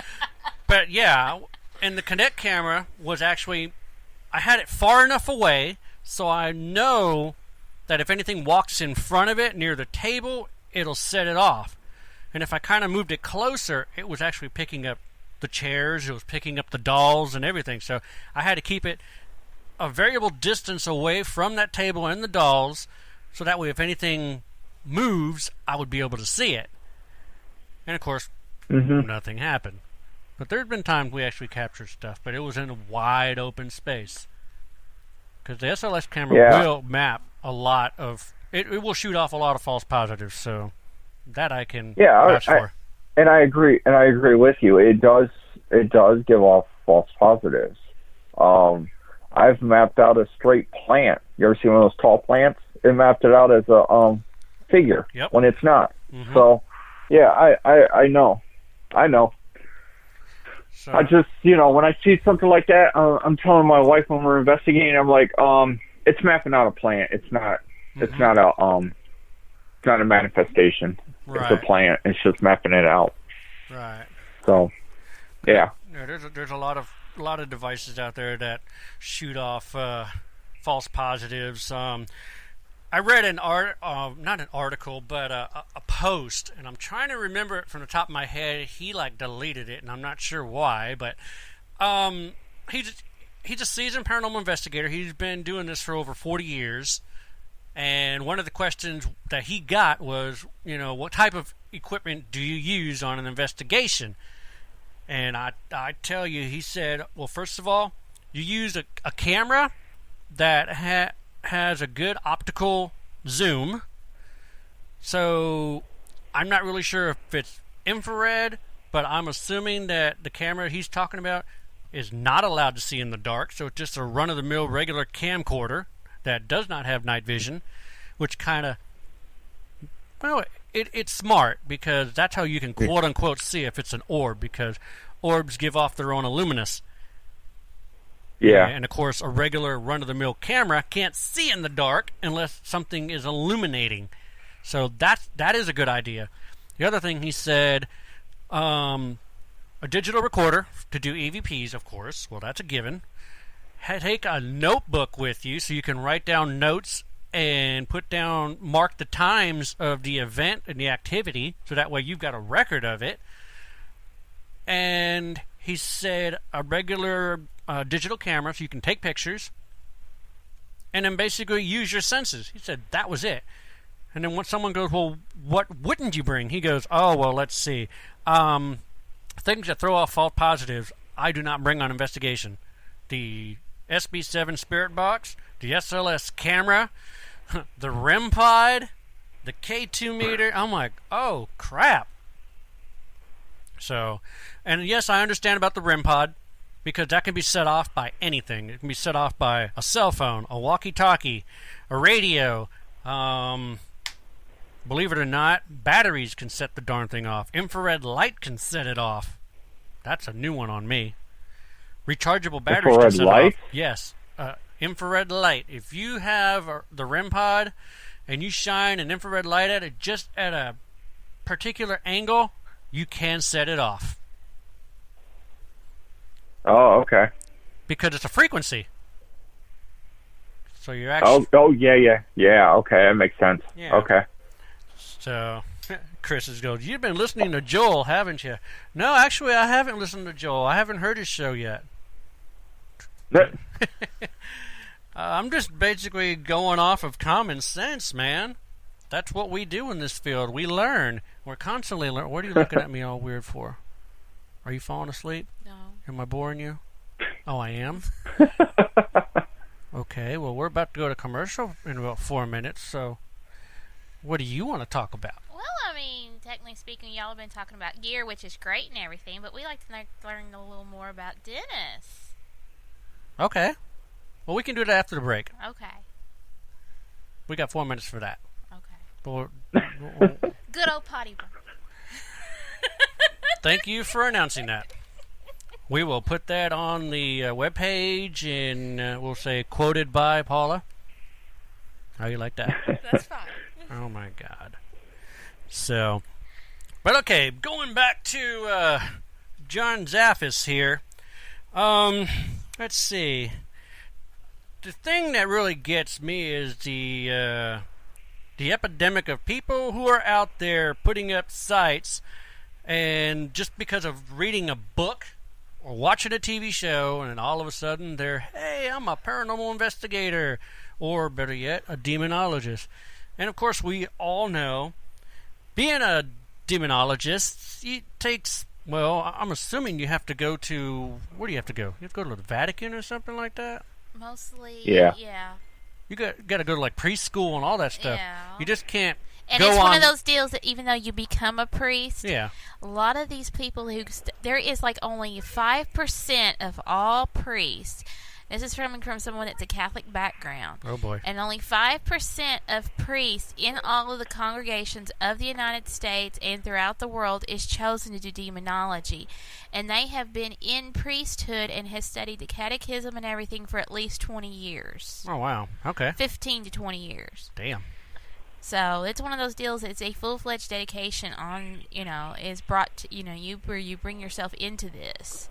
But yeah, and the Kinect camera was actually, I had it far enough away so I know that if anything walks in front of it near the table, it'll set it off. And if I kind of moved it closer, it was actually picking up the chairs, it was picking up the dolls and everything. So I had to keep it a variable distance away from that table and the dolls, so that way if anything moves, I would be able to see it. And of course, nothing happened. But there's been times we actually captured stuff, but it was in a wide open space. Because the SLS camera will map a lot of... It will shoot off a lot of false positives, so that I can vouch for. And I agree with you. It does give off false positives. I've mapped out a straight plant. You ever see one of those tall plants? It mapped it out as a figure when it's not. So, yeah, I know. So, I just, when I see something like that, I'm telling my wife when we're investigating, I'm like, it's mapping out a plant. It's not. It's not a manifestation. Right. It's a plant. It's just mapping it out. Right. So, yeah. There's a lot of devices out there that shoot off false positives. I read not an article, but a post, and I'm trying to remember it from the top of my head. He deleted it, and I'm not sure why, but he's a seasoned paranormal investigator. He's been doing this for over 40 years. And one of the questions that he got was, what type of equipment do you use on an investigation? And I tell you, he said, well, first of all, you use a camera that has a good optical zoom. So I'm not really sure if it's infrared, but I'm assuming that the camera he's talking about is not allowed to see in the dark. So it's just a run-of-the-mill regular camcorder that does not have night vision, which kind of, it's smart because that's how you can quote-unquote see if it's an orb, because orbs give off their own illuminance. Yeah. And of course, a regular run-of-the-mill camera can't see in the dark unless something is illuminating. So that is a good idea. The other thing he said, a digital recorder to do EVPs, of course. Well, that's a given. Take a notebook with you so you can write down notes and mark the times of the event and the activity, so that way you've got a record of it. And he said a regular digital camera so you can take pictures and then basically use your senses. He said that was it. And then when someone goes, well, what wouldn't you bring? He goes, oh, well, let's see. Things that throw off false positives, I do not bring on investigation. The SB7 Spirit Box, the SLS camera, the REM pod, the K2 meter. I'm like, oh, crap. So, and yes, I understand about the REM pod, because that can be set off by anything. It can be set off by a cell phone, a walkie-talkie, a radio. Believe it or not, batteries can set the darn thing off. Infrared light can set it off. That's a new one on me. Rechargeable batteries infrared can set light? it off. Yes, infrared light. If you have the REM pod and you shine an infrared light at it just at a particular angle, you can set it off. Oh, okay. Because it's a frequency. So you're actually... Yeah, okay, that makes sense. Yeah. Okay. So, Chris goes, you've been listening to Joel, haven't you? No, actually, I haven't listened to Joel. I haven't heard his show yet. I'm just basically going off of common sense, man. That's what we do in this field. We learn. We're constantly learning. What are you looking at me all weird for? Are you falling asleep? No. Am I boring you? Oh, I am? Okay, well, we're about to go to commercial in about 4 minutes, so what do you want to talk about? Well, I mean, technically speaking, y'all have been talking about gear, which is great and everything, but we like to learn a little more about Dennis. Okay. Well, we can do that after the break. Okay. We got 4 minutes for that. Okay. But Good old potty break. thank you for announcing that. We will put that on the webpage, and we'll say quoted by Paula. How you like that? That's fine. Oh my God. So, but okay, going back to John Zaffis here. Let's see. The thing that really gets me is the epidemic of people who are out there putting up sites, and just because of reading a book or watching a TV show, and all of a sudden they're, hey, I'm a paranormal investigator, or better yet, a demonologist. And of course, we all know being a demonologist, it takes, well, I'm assuming you have to go to, where do you have to go? You have to go to the Vatican or something like that? Mostly, Yeah. You got to go to like preschool and all that stuff. Yeah. You just can't And go it's on. one of those deals that even though you become a priest, Yeah. a lot of these people who there is like only 5% of all priests. This is coming from someone that's a Catholic background. Oh boy. And only 5% of priests in all of the congregations of the United States and throughout the world is chosen to do demonology. And they have been in priesthood and has studied the catechism and everything for at least 20 years. Oh wow. Okay. 15 to 20 years. Damn. So it's one of those deals. It's a full-fledged dedication on, is brought to, where you bring yourself into this.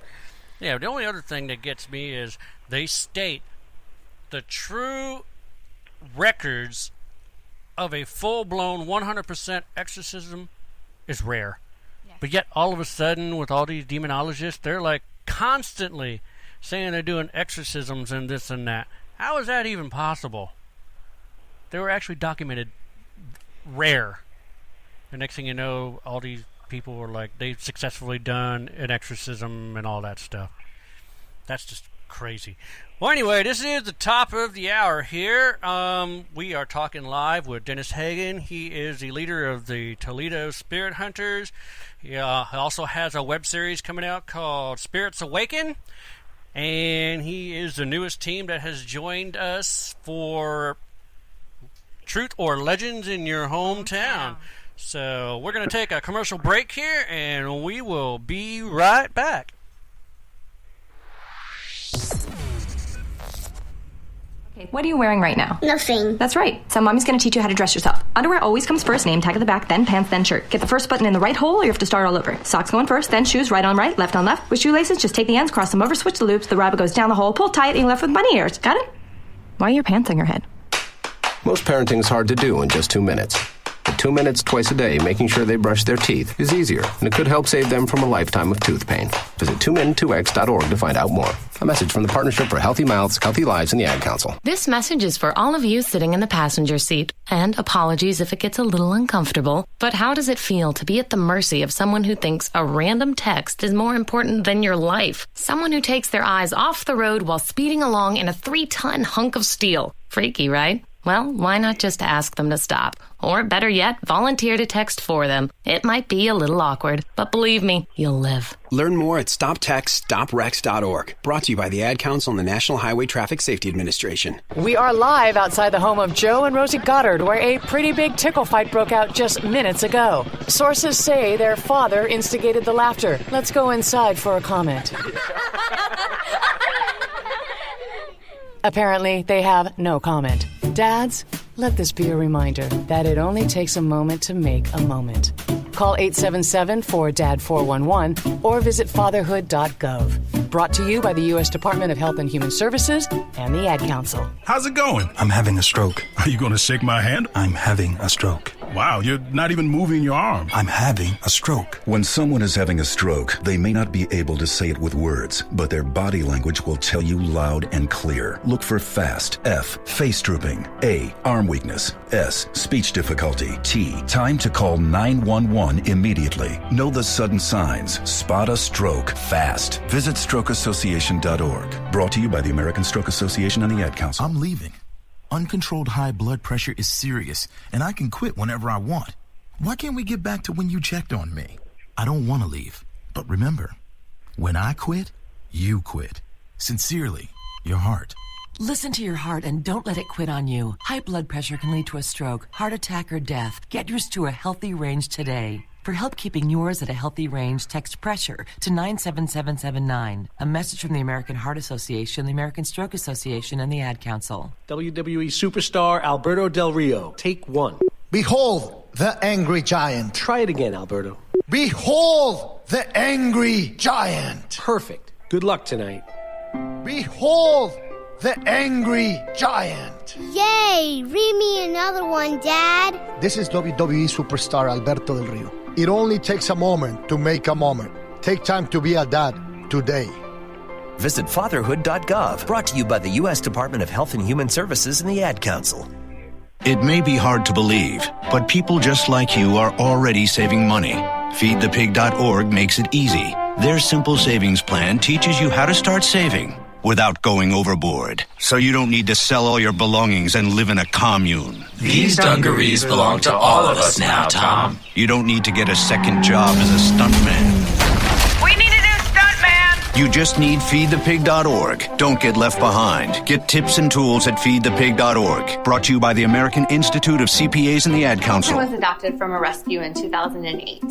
Yeah, the only other thing that gets me is they state the true records of a full-blown 100% exorcism is rare. Yeah. But yet, all of a sudden, with all these demonologists, they're like constantly saying they're doing exorcisms and this and that. How is that even possible? They were actually documented rare. The next thing you know, all these people were like, they've successfully done an exorcism and all that stuff. That's just crazy. Well, anyway, this is the top of the hour here. We are talking live with Dennis Hagan. He is the leader of the Toledo Spirit Hunters. He also has a web series coming out called Spirits Awaken. And he is the newest team that has joined us for Truth or Legends in Your Hometown. So we're going to take a commercial break here, and we will be right back. Okay, what are you wearing right now? Nothing. That's right. So mommy's going to teach you how to dress yourself. Underwear always comes first, name tag at the back, then pants, then shirt. Get the first button in the right hole or you have to start all over. Socks going first, then shoes, right on right, left on left. With shoelaces, just take the ends, cross them over, switch the loops. The rabbit goes down the hole, pull tight, and you're left with bunny ears. Got it? Why are your pants on your head? Most parenting is hard to do in just 2 minutes. In 2 minutes twice a day making sure they brush their teeth is easier, and it could help save them from a lifetime of tooth pain. Visit 2min2x.org to find out more. A message from the Partnership for Healthy Mouths, Healthy Lives, and the Ad Council. This message is for all of you sitting in the passenger seat. And apologies if it gets a little uncomfortable. But how does it feel to be at the mercy of someone who thinks a random text is more important than your life? Someone who takes their eyes off the road while speeding along in a 3-ton hunk of steel. Freaky, right? Well, why not just ask them to stop? Or better yet, volunteer to text for them. It might be a little awkward, but believe me, you'll live. Learn more at StopTextStopWrecks.org. Brought to you by the Ad Council and the National Highway Traffic Safety Administration. We are live outside the home of Joe and Rosie Goddard, where a pretty big tickle fight broke out just minutes ago. Sources say their father instigated the laughter. Let's go inside for a comment. Apparently, they have no comment. Dads, let this be a reminder that it only takes a moment to make a moment. Call 877-4DAD-411 or visit fatherhood.gov. Brought to you by the U.S. Department of Health and Human Services and the Ad Council. How's it going? I'm having a stroke. Are you going to shake my hand? I'm having a stroke. Wow, you're not even moving your arm. I'm having a stroke. When someone is having a stroke, they may not be able to say it with words, but their body language will tell you loud and clear. Look for FAST. F, face drooping. A, arm weakness. S, speech difficulty. T, time to call 911 immediately. Know the sudden signs. Spot a stroke fast. Visit strokeassociation.org. Brought to you by the American Stroke Association and the Ad Council. I'm leaving. Uncontrolled high blood pressure is serious, and I can quit whenever I want. Why can't we get back to when you checked on me? I don't want to leave, but remember, when I quit, you quit. Sincerely, your heart. Listen to your heart and don't let it quit on you. High blood pressure can lead to a stroke, heart attack, or death. Get yours to a healthy range today. For help keeping yours at a healthy range, text PRESSURE to 97779. A message from the American Heart Association, the American Stroke Association, and the Ad Council. WWE superstar Alberto Del Rio. Take one. Behold the angry giant. Try it again, Alberto. Behold the angry giant. Perfect. Good luck tonight. Behold the angry giant. Yay! Read me another one, Dad. This is WWE superstar Alberto Del Rio. It only takes a moment to make a moment. Take time to be a dad today. Visit fatherhood.gov. Brought to you by the U.S. Department of Health and Human Services and the Ad Council. It may be hard to believe, but people just like you are already saving money. FeedThePig.org makes it easy. Their simple savings plan teaches you how to start saving without going overboard. So you don't need to sell all your belongings and live in a commune. These dungarees belong to all of us now, Tom. You don't need to get a second job as a stuntman. We need a new stuntman! You just need FeedThePig.org. Don't get left behind. Get tips and tools at FeedThePig.org. Brought to you by the American Institute of CPAs and the Ad Council. I was adopted from a rescue in 2008.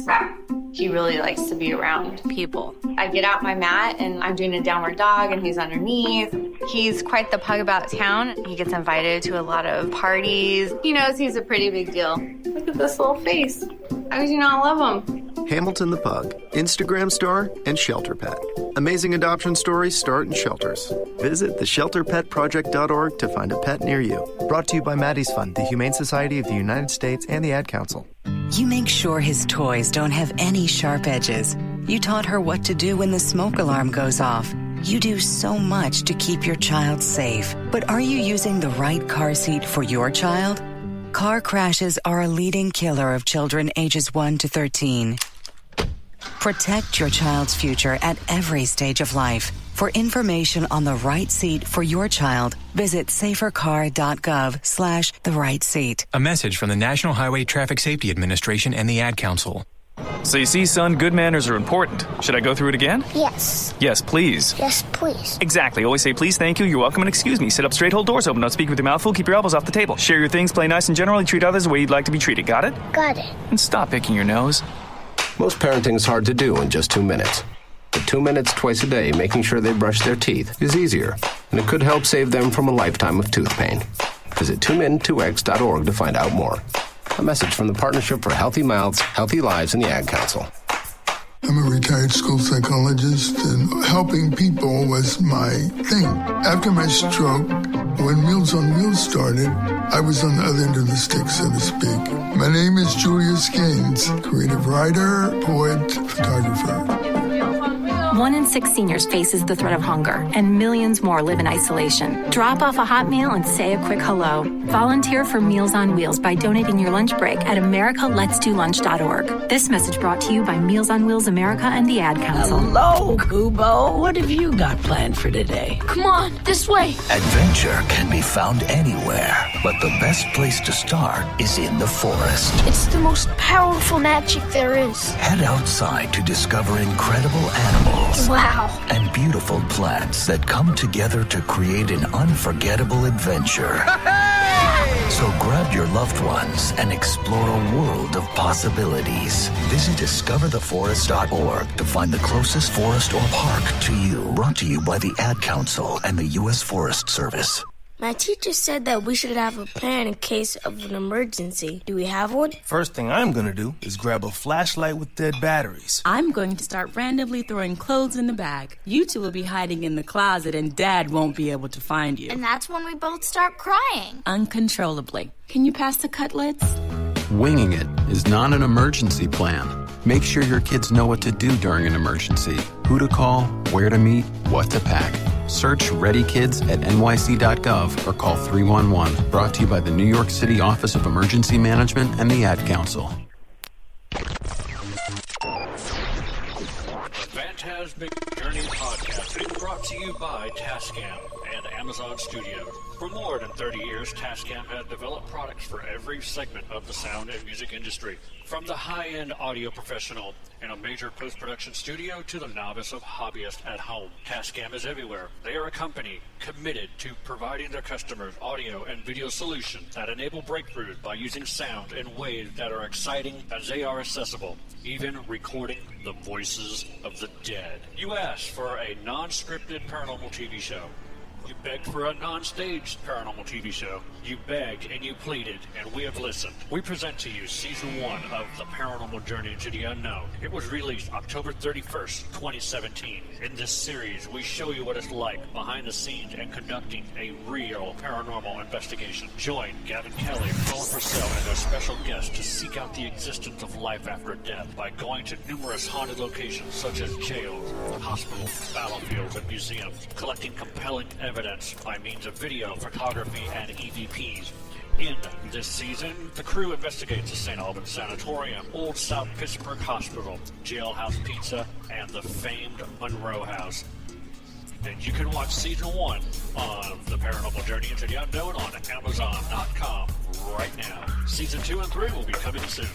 He really likes to be around people. I get out my mat and I'm doing a downward dog and he's underneath. He's quite the pug about town. He gets invited to a lot of parties. He knows he's a pretty big deal. Look at this little face. How could you not love him? Hamilton the Pug, Instagram star, and Shelter Pet. Amazing adoption stories start in shelters. Visit theshelterpetproject.org to find a pet near you. Brought to you by Maddie's Fund, the Humane Society of the United States, and the Ad Council. You make sure his toys don't have any sharp edges. You taught her what to do when the smoke alarm goes off. You do so much to keep your child safe. But are you using the right car seat for your child? Car crashes are a leading killer of children ages 1 to 13. Protect your child's future at every stage of life. For information on the right seat for your child, visit safercar.gov/the right seat. A message from the National Highway Traffic Safety Administration and the Ad Council. So you see, son, good manners are important. Should I go through it again? Yes. Yes, please. Yes, please. Exactly. Always say please, thank you, you're welcome, and excuse me. Sit up straight, hold doors open, don't speak with your mouth full, keep your elbows off the table. Share your things, play nice, and generally treat others the way you'd like to be treated. Got it? Got it. And stop picking your nose. Most parenting is hard to do in just 2 minutes. But 2 minutes twice a day making sure they brush their teeth is easier, and it could help save them from a lifetime of tooth pain. Visit 2min2x.org to find out more. A message from the Partnership for Healthy Mouths, Healthy Lives, and the Ad Council. I'm a retired school psychologist, and helping people was my thing. After my stroke, when Meals on Wheels started, I was on the other end of the stick, so to speak. My name is Julius Gaines, creative writer, poet, photographer. 1 in 6 seniors faces the threat of hunger, and millions more live in isolation. Drop off a hot meal and say a quick hello. Volunteer for Meals on Wheels by donating your lunch break at americaletsdolunch.org. This message brought to you by Meals on Wheels America and the Ad Council. Hello, Kubo. What have you got planned for today? Come on, this way. Adventure can be found anywhere, but the best place to start is in the forest. It's the most powerful magic there is. Head outside to discover incredible animals. Wow. And beautiful plants that come together to create an unforgettable adventure. So grab your loved ones and explore a world of possibilities. Visit discovertheforest.org to find the closest forest or park to you. Brought to you by the Ad Council and the U.S. Forest Service. My teacher said that we should have a plan in case of an emergency. Do we have one? First thing I'm going to do is grab a flashlight with dead batteries. I'm going to start randomly throwing clothes in the bag. You two will be hiding in the closet and Dad won't be able to find you. And that's when we both start crying. Uncontrollably. Can you pass the cutlets? Winging it is not an emergency plan. Make sure your kids know what to do during an emergency. Who to call, where to meet, what to pack. Search Ready Kids at nyc.gov or call 311. Brought to you by the New York City Office of Emergency Management and the Ad Council. The Phantasmic Journey podcast is brought to you by Tascam and Amazon Studios. For more than 30 years, Tascam has developed products for every segment of the sound and music industry. From the high-end audio professional in a major post-production studio to the novice of hobbyist at home, Tascam is everywhere. They are a company committed to providing their customers audio and video solutions that enable breakthroughs by using sound in ways that are exciting as they are accessible, even recording the voices of the dead. You asked for a non-scripted paranormal TV show. You begged for a non-staged paranormal TV show. You begged and you pleaded, and we have listened. We present to you Season 1 of The Paranormal Journey into the Unknown. It was released October 31st, 2017. In this series, we show you what it's like behind the scenes and conducting a real paranormal investigation. Join Gavin Kelly, Colin Purcell, and their special guests to seek out the existence of life after death by going to numerous haunted locations such as jails, hospitals, battlefields, and museums, collecting compelling evidence by means of video, photography, and EVPs. In this season, the crew investigates the St. Albans Sanatorium, Old South Pittsburgh Hospital, Jailhouse Pizza, and the famed Monroe House. And you can watch Season 1 of The Paranormal Journey into the Unknown on Amazon.com right now. Season 2 and 3 will be coming soon.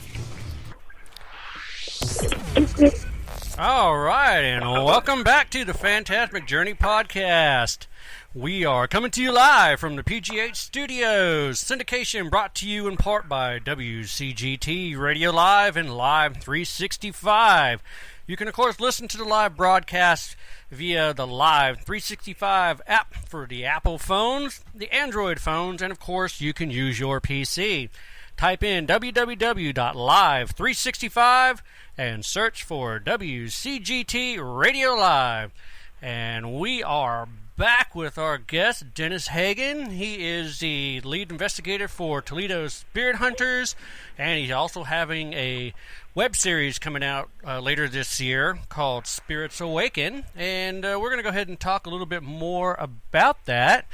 All right, and welcome back to the Phantasmic Journey podcast. We are coming to you live from the PGH Studios. Syndication brought to you in part by WCGT Radio Live and Live 365. You can, of course, listen to the live broadcast via the Live 365 app for the Apple phones, the Android phones, and, of course, you can use your PC. Type in www.live365 and search for WCGT Radio Live. And we are back with our guest, Dennis Hagan. He is the lead investigator for Toledo Spirit Hunters, and he's also having a web series coming out later this year called Spirits Awaken, and we're going to go ahead and talk a little bit more about that.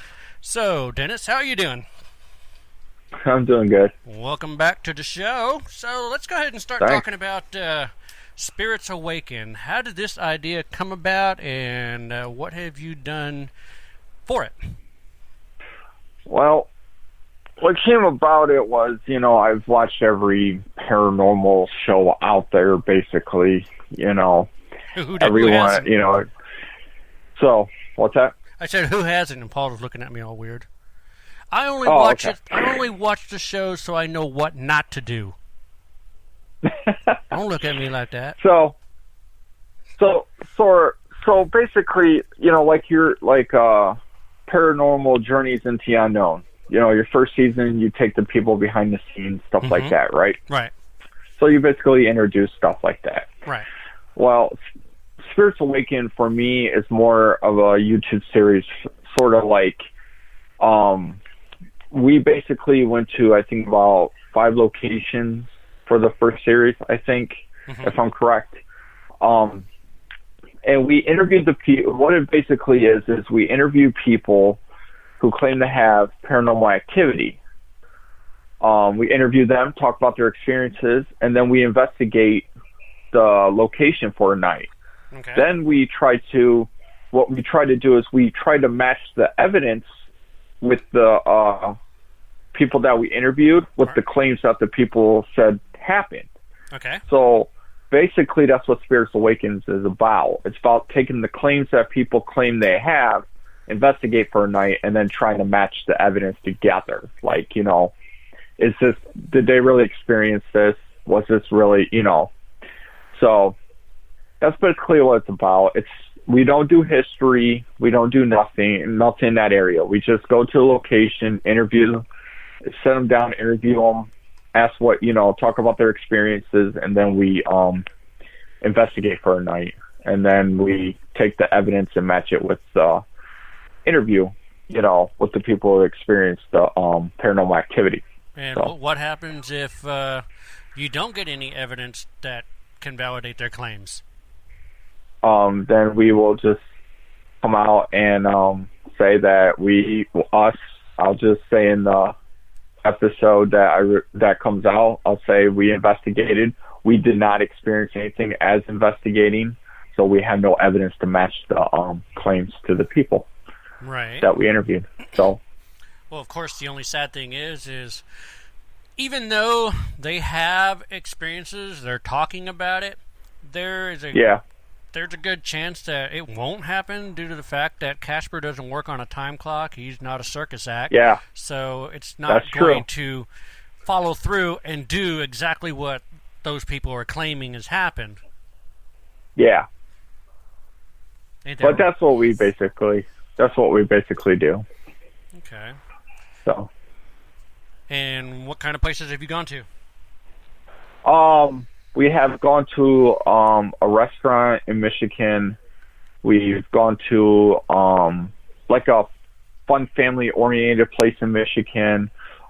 So, Dennis, how are you doing? I'm doing good. Welcome back to the show. So, let's go ahead and start talking about Spirits Awaken. How did this idea come about, and what have you done for it? Well, what came about it was, I've watched every paranormal show out there, basically, everyone, So, what's that? I said, who hasn't? And Paul was looking at me all weird. I only watch the shows so I know what not to do. Don't look at me like that. So basically, Paranormal Journeys into the Unknown. Your first season, you take the people behind the scenes, stuff like that, right? Right. So you basically introduce stuff like that. Right. Well, Spirits Awaken for me is more of a YouTube series, sort of like we basically went to, I think, about 5 locations for the first series, I think, if I'm correct. And we interviewed the people. What it basically is we interview people who claim to have paranormal activity. We interview them, talk about their experiences, and then we investigate the location for a night. Okay. Then what we try to do is we try to match the evidence with the people that we interviewed with the claims that the people said happened. Okay. So basically that's what Spirits Awakens is about. It's about taking the claims that people claim they have, investigate for a night, and then trying to match the evidence together. Like, did they really experience this? Was this really, So that's basically what it's about. We don't do history. We don't do nothing in that area. We just go to a location, interview them, sit them down, interview them, ask talk about their experiences, and then we investigate for a night. And then we take the evidence and match it with the interview, with the people who experienced the paranormal activity. And what happens if you don't get any evidence that can validate their claims? Then we will just come out and say that I'll just say in the episode that comes out, I'll say we investigated. We did not experience anything as investigating, so we have no evidence to match the claims to the people that we interviewed. So, well, of course, the only sad thing is even though they have experiences, they're talking about it, there's a good chance that it won't happen due to the fact that Casper doesn't work on a time clock. He's not a circus act. Yeah. So it's not going to follow through and do exactly what those people are claiming has happened. Yeah. But that's what we basically do. Okay. So. And what kind of places have you gone to? We have gone to a restaurant in Michigan. We've gone to like a fun family-oriented place in Michigan.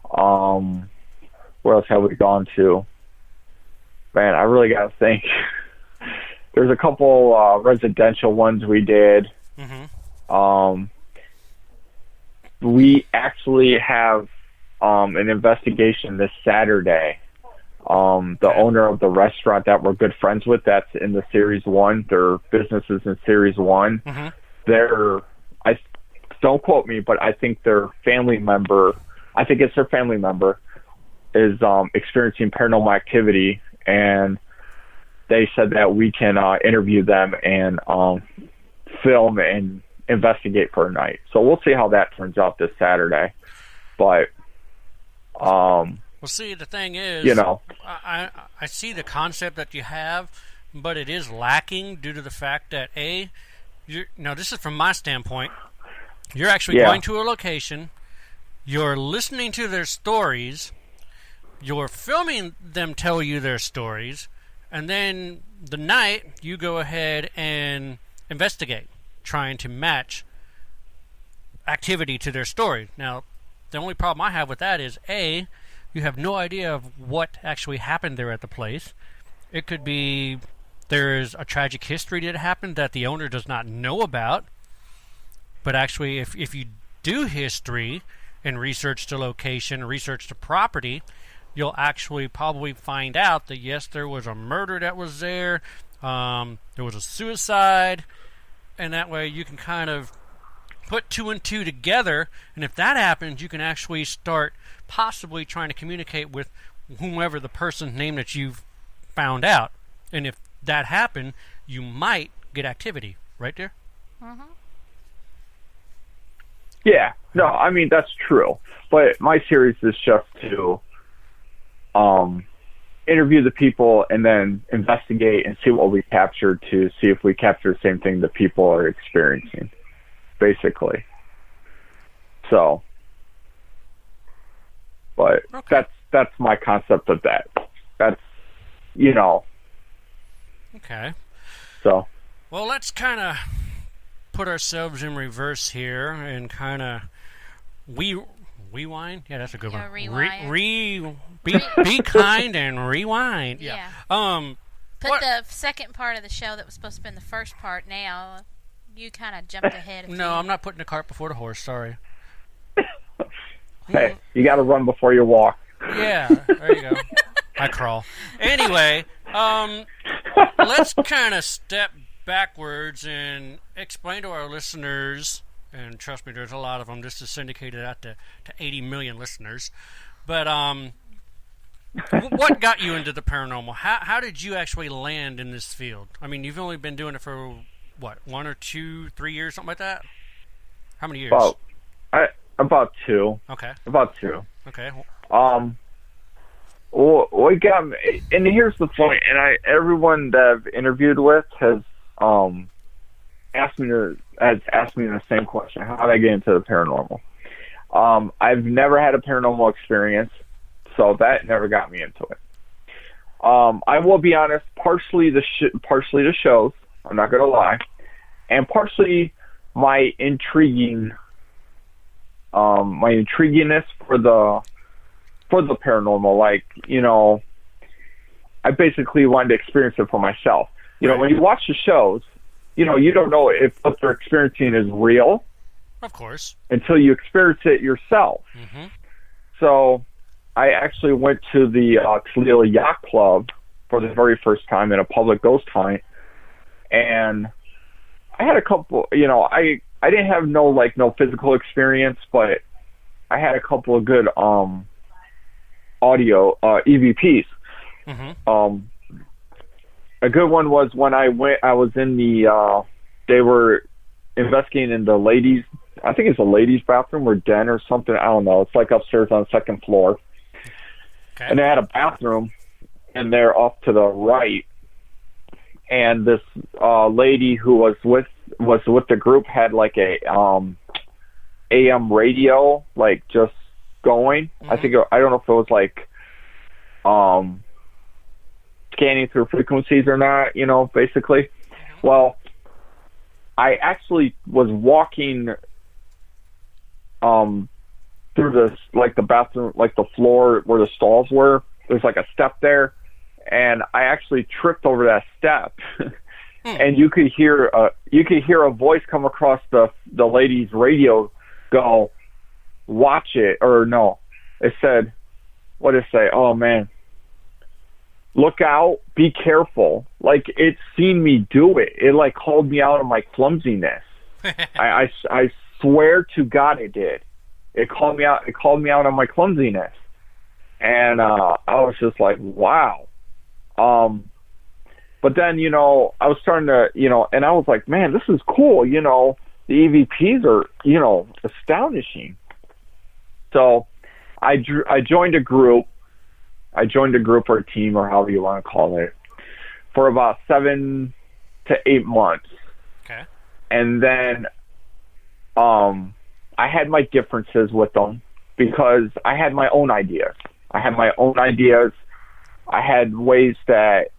Where else have we gone to? Man, I really got to think. There's a couple residential ones we did. We actually have an investigation this Saturday. The owner of the restaurant that we're good friends with, that's in the Series 1, their business is in Series 1. Don't quote me, but I think their family member, is experiencing paranormal activity, and they said that we can interview them and film and investigate for a night. So we'll see how that turns out this Saturday. But well, see, the thing is, I see the concept that you have, but it is lacking due to the fact that this is from my standpoint. You're actually going to a location, you're listening to their stories, you're filming them tell you their stories, and then the night you go ahead and investigate, trying to match activity to their story. Now, the only problem I have with that is, you have no idea of what actually happened there at the place. It could be there's a tragic history that happened that the owner does not know about. But actually, if you do history and research the location, research the property, you'll actually probably find out that, yes, there was a murder that was there, there was a suicide, and that way you can kind of put 2 and 2 together, and if that happens, you can actually start possibly trying to communicate with whomever the person's name that you've found out. And if that happened, you might get activity. Right there? Yeah. No, I mean, that's true. But my series is just to interview the people and then investigate and see what we captured to see if we capture the same thing that people are experiencing, basically. So, but that's my concept of that. That's, Okay. So. Well, let's kind of put ourselves in reverse here and kind of we Rewind? Yeah, that's a good Yeah, one. rewind. Be kind and rewind. Yeah. Put the second part of the show that was supposed to be in the first part now. You kind of jumped ahead. No, I'm not putting the cart before the horse. Sorry. Hey, you got to run before you walk. Yeah, there you go. I crawl. Anyway, let's kind of step backwards and explain to our listeners, and trust me, there's a lot of them. This is syndicated out to 80 million listeners. But what got you into the paranormal? How did you actually land in this field? I mean, you've only been doing it for, what, 1 or 2, 3 years, something like that? How many years? About 2. Okay. About 2. Okay. What got me, and here's the point, and everyone that I've interviewed with has asked me the same question: how did I get into the paranormal? I've never had a paranormal experience, so that never got me into it. I will be honest, partially the shows. I'm not gonna lie, and partially my intriguingness for the paranormal. Like, you know, I basically wanted to experience it for myself. You know, when you watch the shows, you know, you don't know if what they're experiencing is real. Of course. Until you experience it yourself. Mm-hmm. So I actually went to the Toledo Yacht Club for the very first time in a public ghost hunt. And I had a couple, you know, I didn't have no physical experience, but I had a couple of good audio EVPs. Mm-hmm. A good one was when I was in the they were investigating in the ladies, I think it's a ladies bathroom or den or something, I don't know, it's like upstairs on the second floor. Okay. And they had a bathroom and they're off to the right, and this lady who was with the group had like a AM radio, like just going. Mm-hmm. I don't know if it was like scanning through frequencies or not, you know, basically. Mm-hmm. Well, I actually was walking through this, like the bathroom, like the floor where the stalls were. There's like a step there, and I actually tripped over that step. And you could hear a voice come across the lady's radio go, watch it, or no, it said, what did it say? Oh man, look out, be careful. Like, it seen me do it. It like called me out of my clumsiness. I swear to God it did. It called me out of my clumsiness. And I was just like, wow. But then, you know, I was starting to, you know, and I was like, man, this is cool. You know, the EVPs are, you know, astonishing. So I joined a group. Or a team, or however you want to call it, for about 7 to 8 months. Okay. And then I had my differences with them because I had my own ideas. I had ways that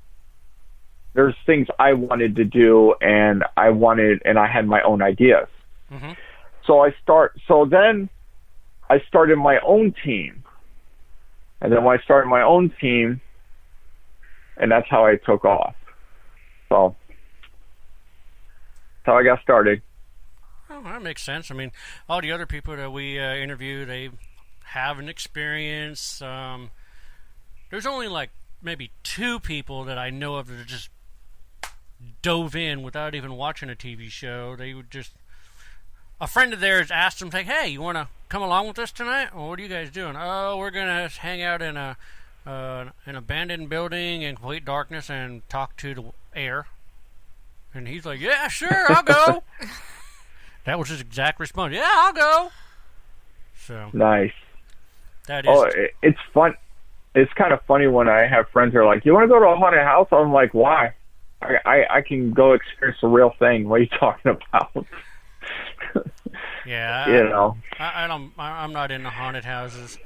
there's things I wanted to do, and I had my own ideas. Mm-hmm. So then I started my own team. And then when I started my own team, and that's how I took off. So that's how I got started. Oh, that makes sense. I mean, all the other people that we interview, they have an experience. There's only like maybe 2 people that I know of that just dove in without even watching a TV show. They would just... A friend of theirs asked them, like, hey, you want to come along with us tonight? Well, what are you guys doing? Oh, we're going to hang out in an abandoned building in complete darkness and talk to the air. And he's like, yeah, sure, I'll go. That was his exact response. Yeah, I'll go. So nice. That is. It's fun. It's kind of funny when I have friends that are like, you want to go to a haunted house? I'm like, why? I can go experience the real thing. What are you talking about? Yeah, you know, I'm not into haunted houses.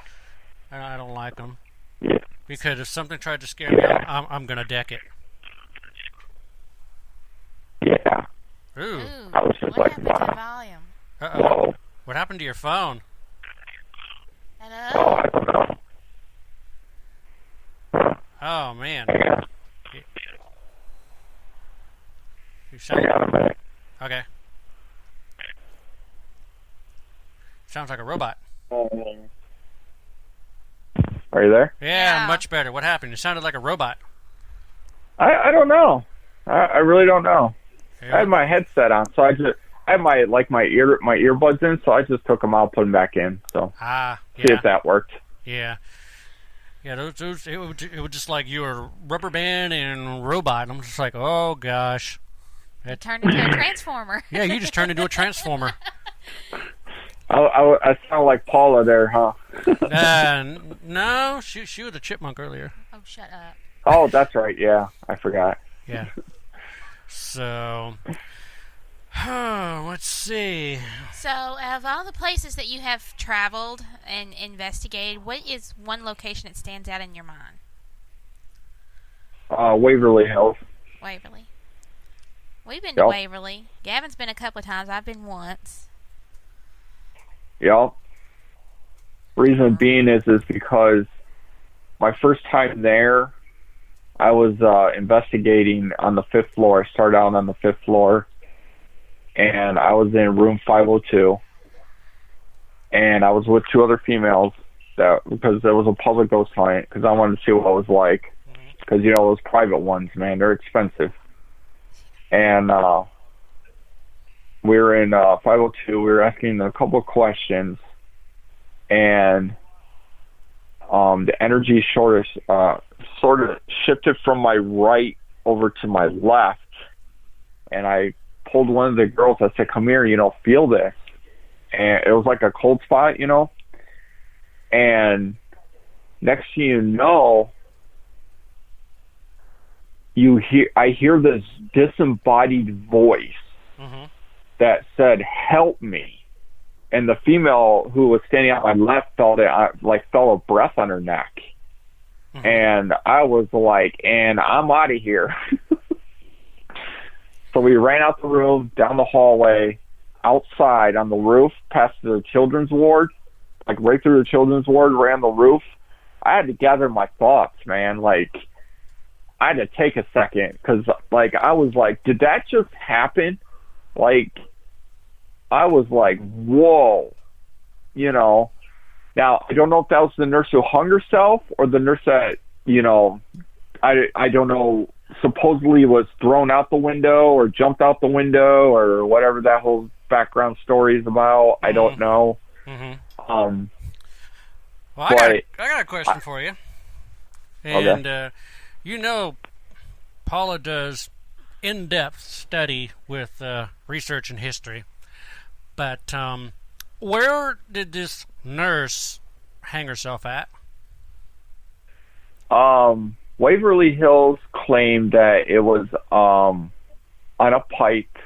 I don't like them. Yeah. Because if something tried to scare me, I'm gonna deck it. Yeah. Ooh. I was just what happened to volume? Uh-oh. What happened to your phone? man. Yeah. You sound... Hang on a minute. Okay. Sounds like a robot. Are you there? Yeah, much better. What happened? You sounded like a robot. I don't know. I really don't know. Yeah. I had my headset on, so I had my earbuds in, so I just took them out, put them back in. So see if that worked. Yeah. Yeah, those it was just like you were rubber band and robot. And I'm just like, oh gosh. You turned into a transformer. Yeah, you just turned into a transformer. I sound like Paula there, huh? No, she was a chipmunk earlier. Oh, shut up. Oh, that's right. Yeah, I forgot. Yeah. So, let's see. So, of all the places that you have traveled and investigated, what is one location that stands out in your mind? Waverly Hills. Waverly. We've been to Waverly. Gavin's been a couple of times. I've been once. Yep. Reason being is because my first time there, I was investigating on the 5th floor. I started out on the 5th floor, and I was in room 502, and I was with 2 other females because there was a public ghost hunt, because I wanted to see what it was like, because, you know, those private ones, man, they're expensive. And we were in 502. We were asking a couple of questions, and the energy sort of shifted from my right over to my left, and I pulled one of the girls. I said, "Come here, you know, feel this." And it was like a cold spot, you know. And next thing you know, I hear this disembodied voice that said, "Help me." And the female who was standing on my left felt a breath on her neck. And I was like, and I'm out of here. So we ran out the room, down the hallway, outside on the roof, past the children's ward, like right through the children's ward, ran the roof. I had to gather my thoughts, man. Like, I had to take a second, because, like, I was like, did that just happen? Like, I was like, whoa, you know. Now, I don't know if that was the nurse who hung herself or the nurse that, you know, I don't know, supposedly was thrown out the window or jumped out the window or whatever that whole background story is about. I don't know. Well, I got a question for you. And, you know, Paula does in-depth study with research and history. But where did this nurse hang herself at? Waverly Hills claimed that it was on a pipe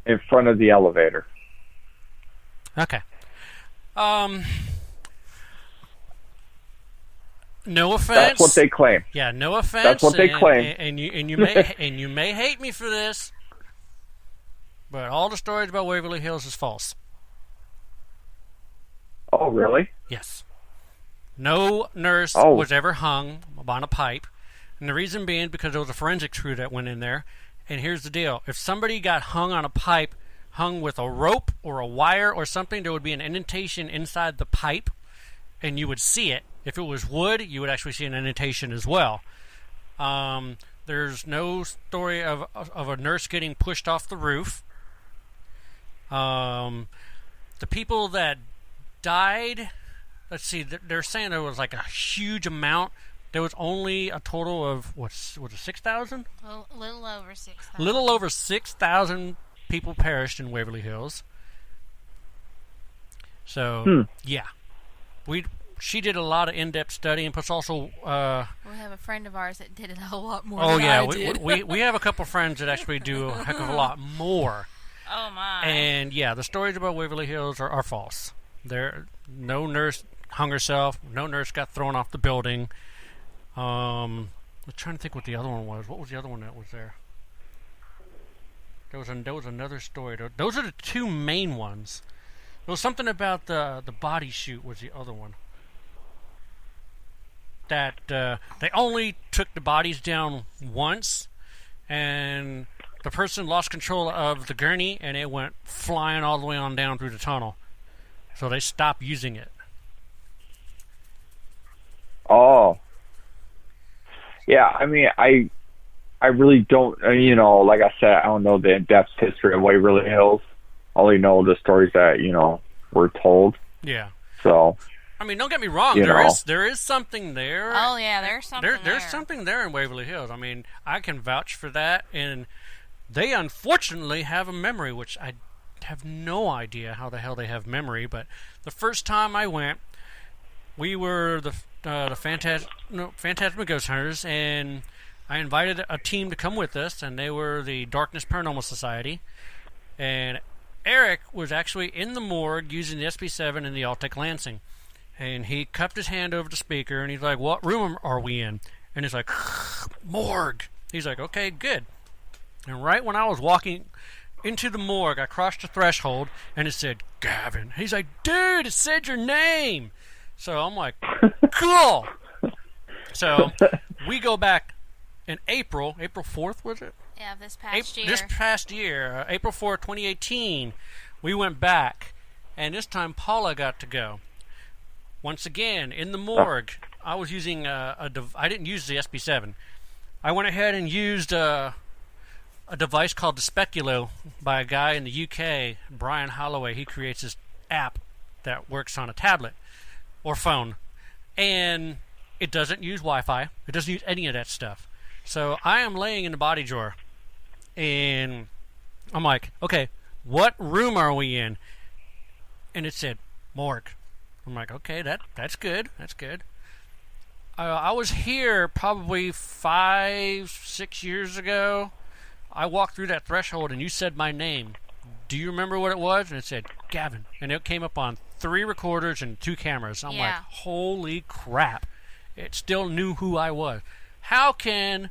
in front of the elevator. Okay. No offense. That's what they claim. Yeah, no offense. That's what they claim. And you may hate me for this, but all the stories about Waverly Hills is false. Oh, really? Yes. No nurse was ever hung on a pipe. And the reason being because there was a forensics crew that went in there. And here's the deal. If somebody got hung on a pipe, hung with a rope or a wire or something, there would be an indentation inside the pipe, and you would see it. If it was wood, you would actually see an indentation as well. There's no story of a nurse getting pushed off the roof. The people that died, let's see, they're saying there was like a huge amount. There was only a total of, was it 6,000? A little over 6,000. Little over 6,000 people perished in Waverly Hills. So, yeah. She did a lot of in-depth study, and plus also... we have a friend of ours that did it a whole lot more than I did. We have a couple friends that actually do a heck of a lot more. Oh, my. And, yeah, the stories about Waverly Hills are false. No nurse hung herself. No nurse got thrown off the building. I'm trying to think what the other one was. What was the other one that was there? There was another story. Those are the two main ones. There was something about the body shoot was the other one. that they only took the bodies down once, and the person lost control of the gurney, and it went flying all the way on down through the tunnel. So they stopped using it. Oh. Yeah, I mean, I really don't, like I said, I don't know the in-depth history of Waverly Hills. I only know the stories that, were told. Yeah. So, I mean, don't get me wrong. There is something there. Oh yeah, there's something there. There's something there in Waverly Hills. I mean, I can vouch for that. And they unfortunately have a memory, which I have no idea how the hell they have memory. But the first time I went, we were the Phantasmic Ghost Hunters, and I invited a team to come with us, and they were the Darkness Paranormal Society. And Eric was actually in the morgue using the SB7 and the Altec Lansing. And he cupped his hand over the speaker, and he's like, "What room are we in?" And he's like, "Morgue." He's like, "Okay, good." And right when I was walking into the morgue, I crossed the threshold, and it said, "Gavin." He's like, "Dude, it said your name." So I'm like, cool. So we go back in April 4th, was it? Yeah, this past year. This past year, April 4th, 2018, we went back, and this time Paula got to go. Once again, in the morgue, I was using I didn't use the SB7. I went ahead and used a device called the Speculo by a guy in the UK, Brian Holloway. He creates this app that works on a tablet or phone, and it doesn't use Wi-Fi. It doesn't use any of that stuff. So I am laying in the body drawer, and I'm like, okay, what room are we in? And it said morgue. I'm like, okay, that's good. That's good. I was here probably 5-6 years ago. I walked through that threshold, and you said my name. Do you remember what it was? And it said Gavin, and it came up on 3 recorders and 2 cameras. I'm like, holy crap. It still knew who I was. How can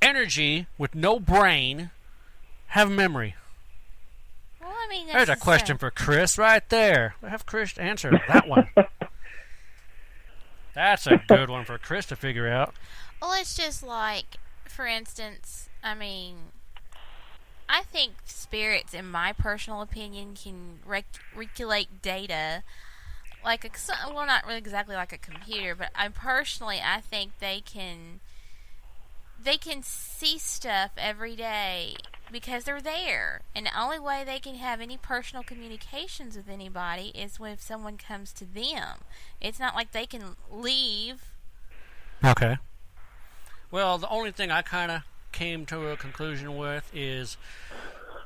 energy with no brain have memory? Well, I mean, there's a question for Chris right there. We'll have Chris answer that one. That's a good one for Chris to figure out. Well, it's just like, for instance, I mean, I think spirits, in my personal opinion, can regulate data like not really exactly like a computer, but I think they can see stuff every day because they're there, and the only way they can have any personal communications with anybody is when someone comes to them. It's not like they can leave. Okay. Well, the only thing I kind of came to a conclusion with is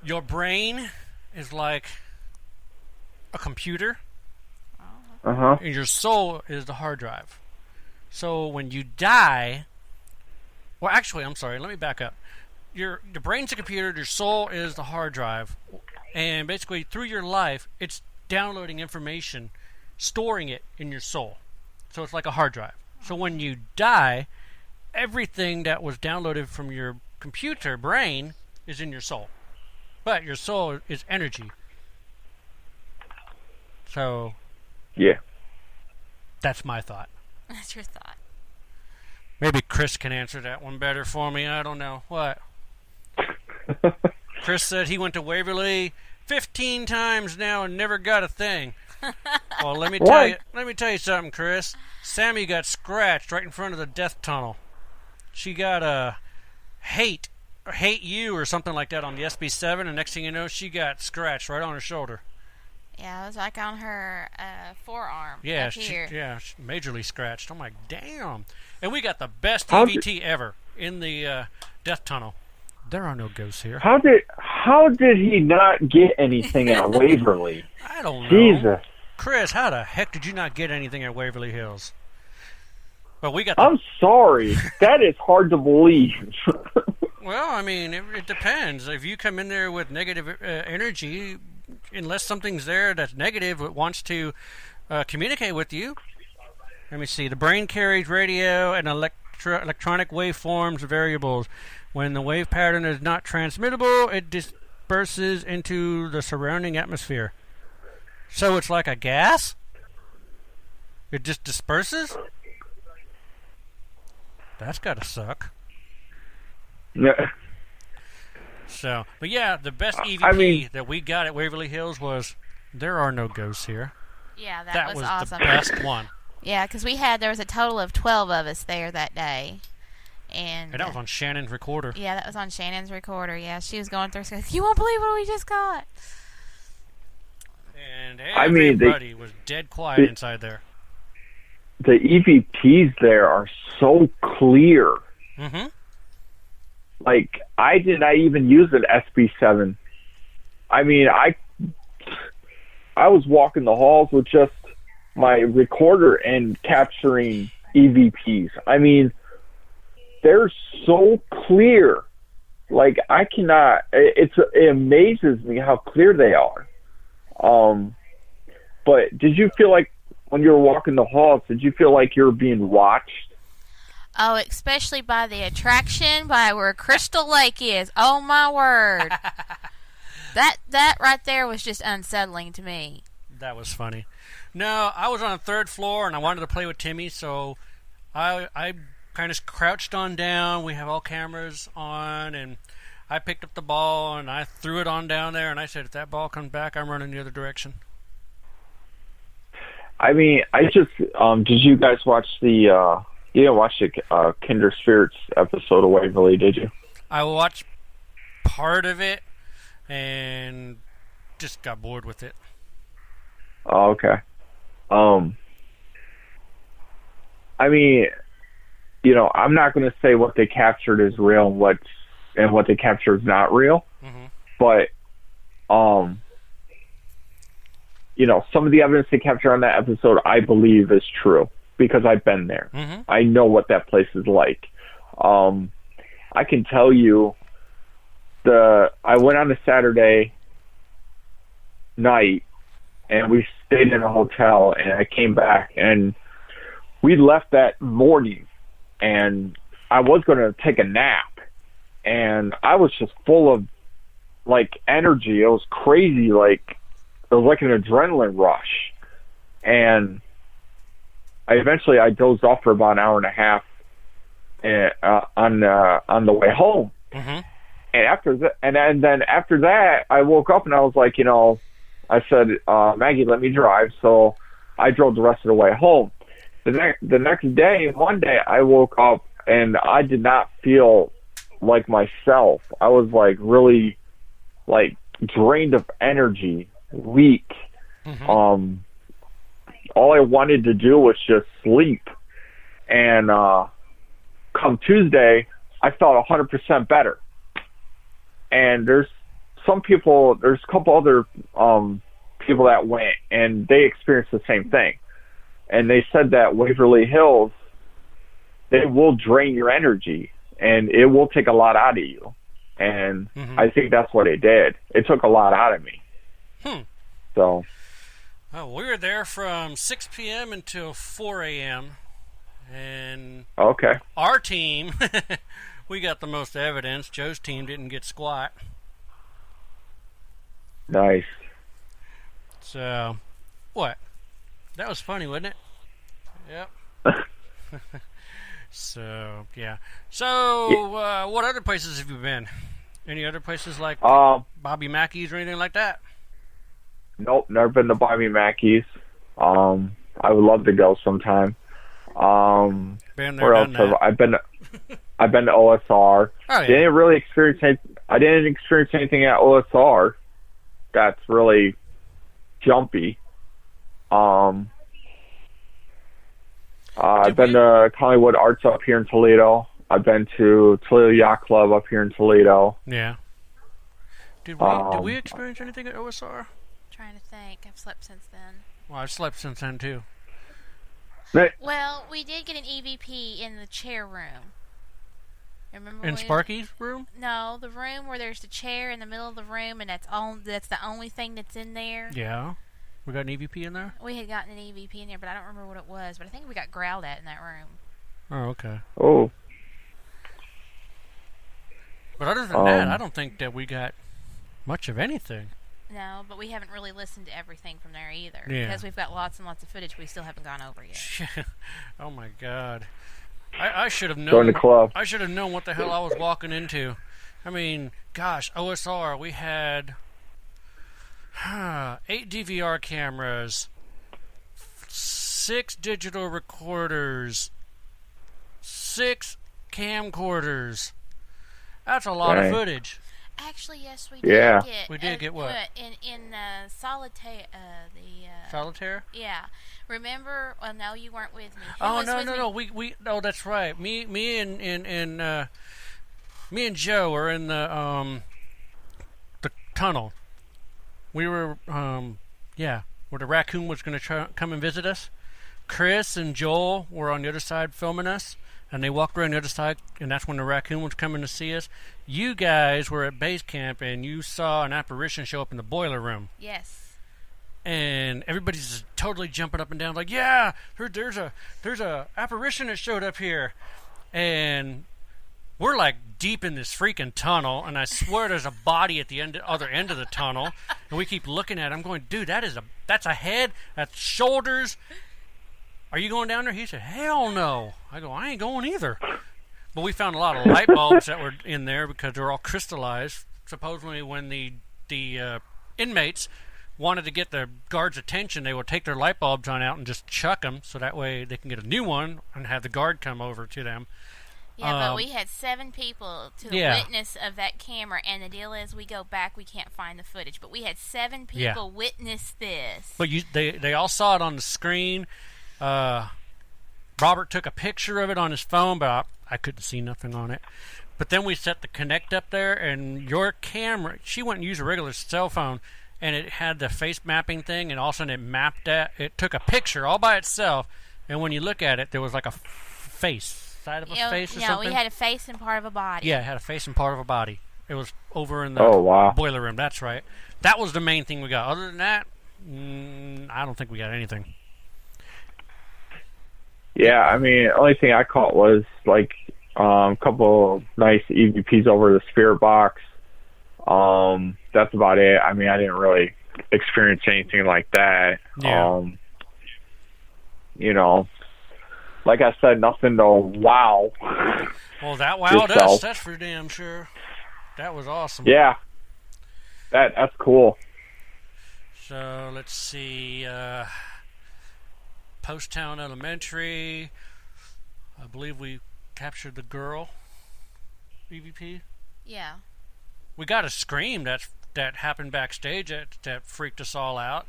your brain is like a computer. Uh-huh. And your soul is the hard drive. So when you die, well, actually, I'm sorry, let me back up. Your brain's a computer, your soul is the hard drive, and basically through your life, it's downloading information, storing it in your soul. So it's like a hard drive. So when you die, everything that was downloaded from your computer brain is in your soul. But your soul is energy. So yeah, that's my thought. That's your thought. Maybe Chris can answer that one better for me. I don't know. What? Chris said he went to Waverly 15 times now and never got a thing. Well, let me tell you something, Chris. Sammy got scratched right in front of the death tunnel. She got a hate you or something like that on the SB7, and next thing you know, she got scratched right on her shoulder. Yeah, it was like on her forearm. Yeah, she majorly scratched. I'm like, damn. And we got the best EVT ever in the death tunnel. There are no ghosts here. How did he not get anything at Waverly? I don't know. Jesus. Chris, how the heck did you not get anything at Waverly Hills? Well, we got. I'm sorry. That is hard to believe. Well, I mean, it depends. If you come in there with negative energy, unless something's there that's negative, it wants to communicate with you. Let me see. The brain carries radio and electronic waveforms variables. When the wave pattern is not transmittable, it disperses into the surrounding atmosphere. So it's like a gas? It just disperses? That's gotta suck. Yeah. So, but yeah, the best EVP that we got at Waverly Hills was, there are no ghosts here. Yeah, that was awesome. The best one. Yeah, because there was a total of 12 of us there that day. And that was on Shannon's recorder. Yeah, that was on Shannon's recorder. Yeah, she was going through, saying, you won't believe what we just got. And everybody was dead quiet inside there. The EVPs there are so clear. Mm-hmm. Like, I did not even use an SB7. I mean, I was walking the halls with just my recorder and capturing EVPs. I mean, they're so clear. Like, I cannot. It amazes me how clear they are. But did you feel like when you were walking the halls, did you feel like you were being watched? Oh, especially by the attraction, by where Crystal Lake is. Oh, my word. That right there was just unsettling to me. That was funny. No, I was on the third floor, and I wanted to play with Timmy, so I kind of crouched on down. We have all cameras on, and I picked up the ball, and I threw it on down there, and I said, if that ball comes back, I'm running the other direction. I mean, I just, did you guys watch you didn't watch the Kinder Spirits episode of Waverly, did you? I watched part of it, and just got bored with it. Oh, okay. I mean, I'm not going to say what they captured is real and what they captured is not real. Mm-hmm. But, some of the evidence they captured on that episode, I believe is true because I've been there. Mm-hmm. I know what that place is like. I can tell you I went on a Saturday night and we stayed in a hotel, and I came back and we left that morning, and I was going to take a nap, and I was just full of energy. It was crazy. It was like an adrenaline rush. And I dozed off for about an hour and a half on the way home. Mm-hmm. And then after that, I woke up and I was like, I said, Maggie, let me drive. So I drove the rest of the way home. The next day, Monday, I woke up and I did not feel like myself. I was really drained of energy, weak. Mm-hmm. All I wanted to do was just sleep. And come Tuesday, I felt 100% better. And there's a couple other people that went, and they experienced the same thing. And they said that Waverly Hills, they will drain your energy, and it will take a lot out of you. And mm-hmm. I think that's what it did. It took a lot out of me. So. Oh, we were there from 6 p.m. until 4 a.m. And okay, our team, we got the most evidence. Joe's team didn't get squat. Nice. So, what? That was funny, wasn't it? Yep. So, yeah. So, what other places have you been? Any other places like Bobby Mackey's or anything like that? Nope, never been to Bobby Mackey's. I would love to go sometime. Been there, where else have I've been to OSR. Oh, yeah. I didn't experience anything at OSR that's really jumpy. I've been to Collingwood Arts up here in Toledo. I've been to Toledo Yacht Club up here in Toledo. Yeah. Did we experience anything at OSR? Trying to think. I've slept since then. Well, I've slept since then, too. Well, we did get an EVP in the chair room. Remember in Sparky's room? No, the room where there's the chair in the middle of the room, and that's the only thing that's in there. Yeah. We got an EVP in there? We had gotten an EVP in there, but I don't remember what it was. But I think we got growled at in that room. Oh, okay. Oh. But other than that, I don't think that we got much of anything. No, but we haven't really listened to everything from there either. Yeah. Because we've got lots and lots of footage we still haven't gone over yet. Oh my God. I should have known. Join the club. I should have known what the hell I was walking into. I mean, gosh, OSR, we had 8 DVR cameras, 6 digital recorders, 6 camcorders. That's a lot of footage. Actually, yes, we Yeah. did get. We did get what? In Solitaire, Solitaire? Yeah. Remember? Well, no, you weren't with me. Oh no. We no, that's right. Me and Joe were in the tunnel. We were where the raccoon was going to come and visit us. Chris and Joel were on the other side filming us, and they walked around the other side, and that's when the raccoon was coming to see us. You guys were at base camp, and you saw an apparition show up in the boiler room. Yes. And everybody's just totally jumping up and down, like, yeah, there's a apparition that showed up here, and we're like deep in this freaking tunnel, and I swear there's a body at the other end of the tunnel, and we keep looking at it. I'm going, dude, that's a head, that's shoulders. Are you going down there? He said, hell no. I go, I ain't going either. But we found a lot of light bulbs that were in there because they're all crystallized. Supposedly when the inmates wanted to get the guards' attention, they would take their light bulbs on out and just chuck them, so that way they can get a new one and have the guard come over to them. Yeah, but we had 7 people to the witness of that camera, and the deal is we go back, we can't find the footage. But we had 7 people witness this. But they all saw it on the screen. Robert took a picture of it on his phone, but I couldn't see nothing on it. But then we set the Connect up there, and your camera, she went and used a regular cell phone, and it had the face mapping thing, and all of a sudden it mapped that. It took a picture all by itself, and when you look at it, there was like a face. Side of a face or something? No, we had a face and part of a body. Yeah, it had a face and part of a body. It was over in the boiler room. That's right. That was the main thing we got. Other than that, I don't think we got anything. Yeah, I mean, the only thing I caught was like a couple nice EVPs over the spirit box. That's about it. I mean, I didn't really experience anything like that. Yeah. You know, like I said, nothing to wow. Well, that wowed us. That's for damn sure. That was awesome. Yeah. That's cool. So, let's see. Post Town Elementary. I believe we captured the girl. EVP? Yeah. We got a scream that happened backstage that freaked us all out.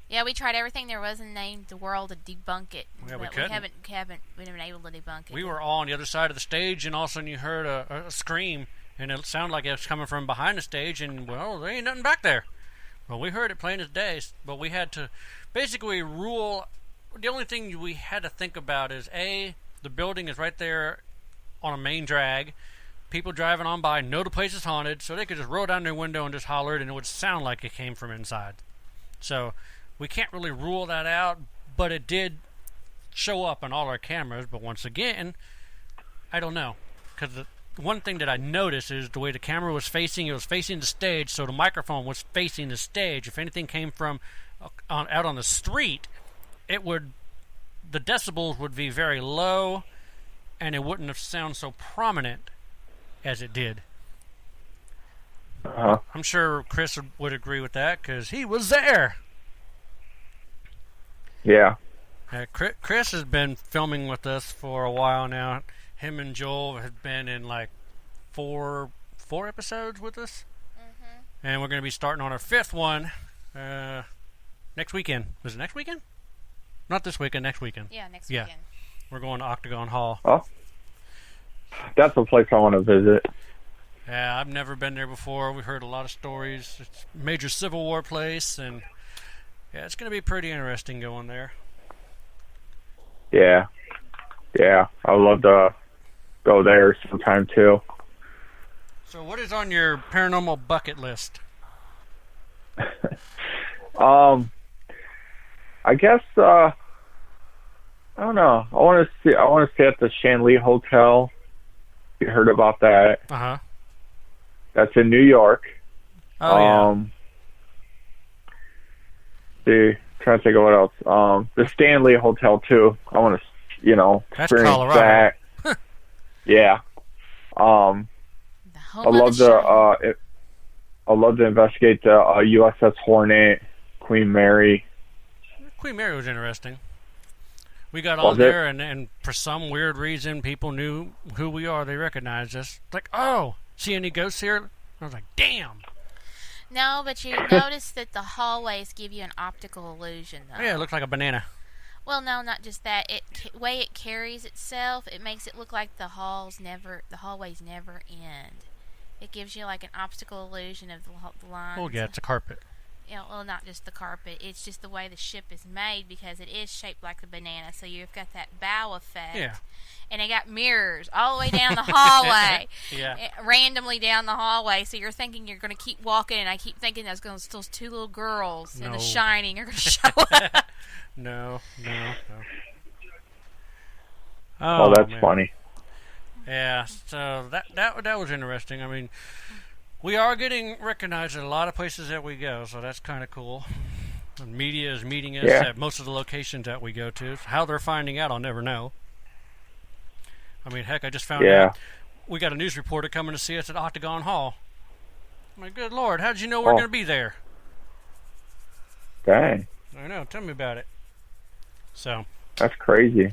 Yeah, we tried everything there was in the world to debunk it. Yeah, but we haven't been able to debunk it. We were all on the other side of the stage, and all of a sudden you heard a scream, and it sounded like it was coming from behind the stage, and, well, there ain't nothing back there. Well, we heard it plain as day, but we had to basically rule. The only thing we had to think about is, A, the building is right there on a main drag. People driving on by know the place is haunted, so they could just roll down their window and just holler it, and it would sound like it came from inside. So we can't really rule that out, but it did show up on all our cameras. But once again, I don't know. Because the one thing that I noticed is the way the camera was facing, it was facing the stage, so the microphone was facing the stage. If anything came from out on the street, the decibels would be very low, and it wouldn't have sound so prominent as it did. I'm sure Chris would agree with that, because he was there. Yeah. Chris has been filming with us for a while now. Him and Joel have been in like four episodes with us. Mm-hmm. And we're going to be starting on our 5th one next weekend. Was it next weekend? Not this weekend, next weekend. Yeah, next weekend. We're going to Octagon Hall. Oh. That's a place I want to visit. Yeah, I've never been there before. We've heard a lot of stories. It's a major Civil War place, and yeah, it's going to be pretty interesting going there. Yeah. Yeah, I would love to go there sometime too. So what is on your paranormal bucket list? I guess I don't know. I want to stay at the Shanley Hotel. You heard about that? Uh-huh. That's in New York. Oh, yeah. see. Trying to think of what else. The Stanley Hotel too. I want to, That's experience Colorado. that. Yeah. I love to investigate the USS Hornet, Queen Mary. Queen Mary was interesting. We got on there, and for some weird reason, people knew who we are. They recognized us. Like, oh, see any ghosts here? I was like, damn. No, but you notice that the hallways give you an optical illusion, though. Yeah, it looks like a banana. Well, no, not just that. Way it carries itself, it makes it look like the hallways never end. It gives you like an optical illusion of the lines. Oh yeah, it's a carpet. Well, not just the carpet. It's just the way the ship is made because it is shaped like a banana. So you've got that bow effect. Yeah. And they got mirrors all the way down the hallway. Yeah. Randomly down the hallway. So you're thinking you're going to keep walking, and I keep thinking those two little girls in The Shining are going to show up. No. Oh, that's man. funny. Yeah, so that was interesting. I mean, we are getting recognized at a lot of places that we go, so that's kind of cool. The media is meeting us at most of the locations that we go to. How they're finding out, I'll never know. I mean, heck, I just found out we got a news reporter coming to see us at Octagon Hall. My good Lord, how did you know we're going to be there? Dang. I know, tell me about it. So. That's crazy.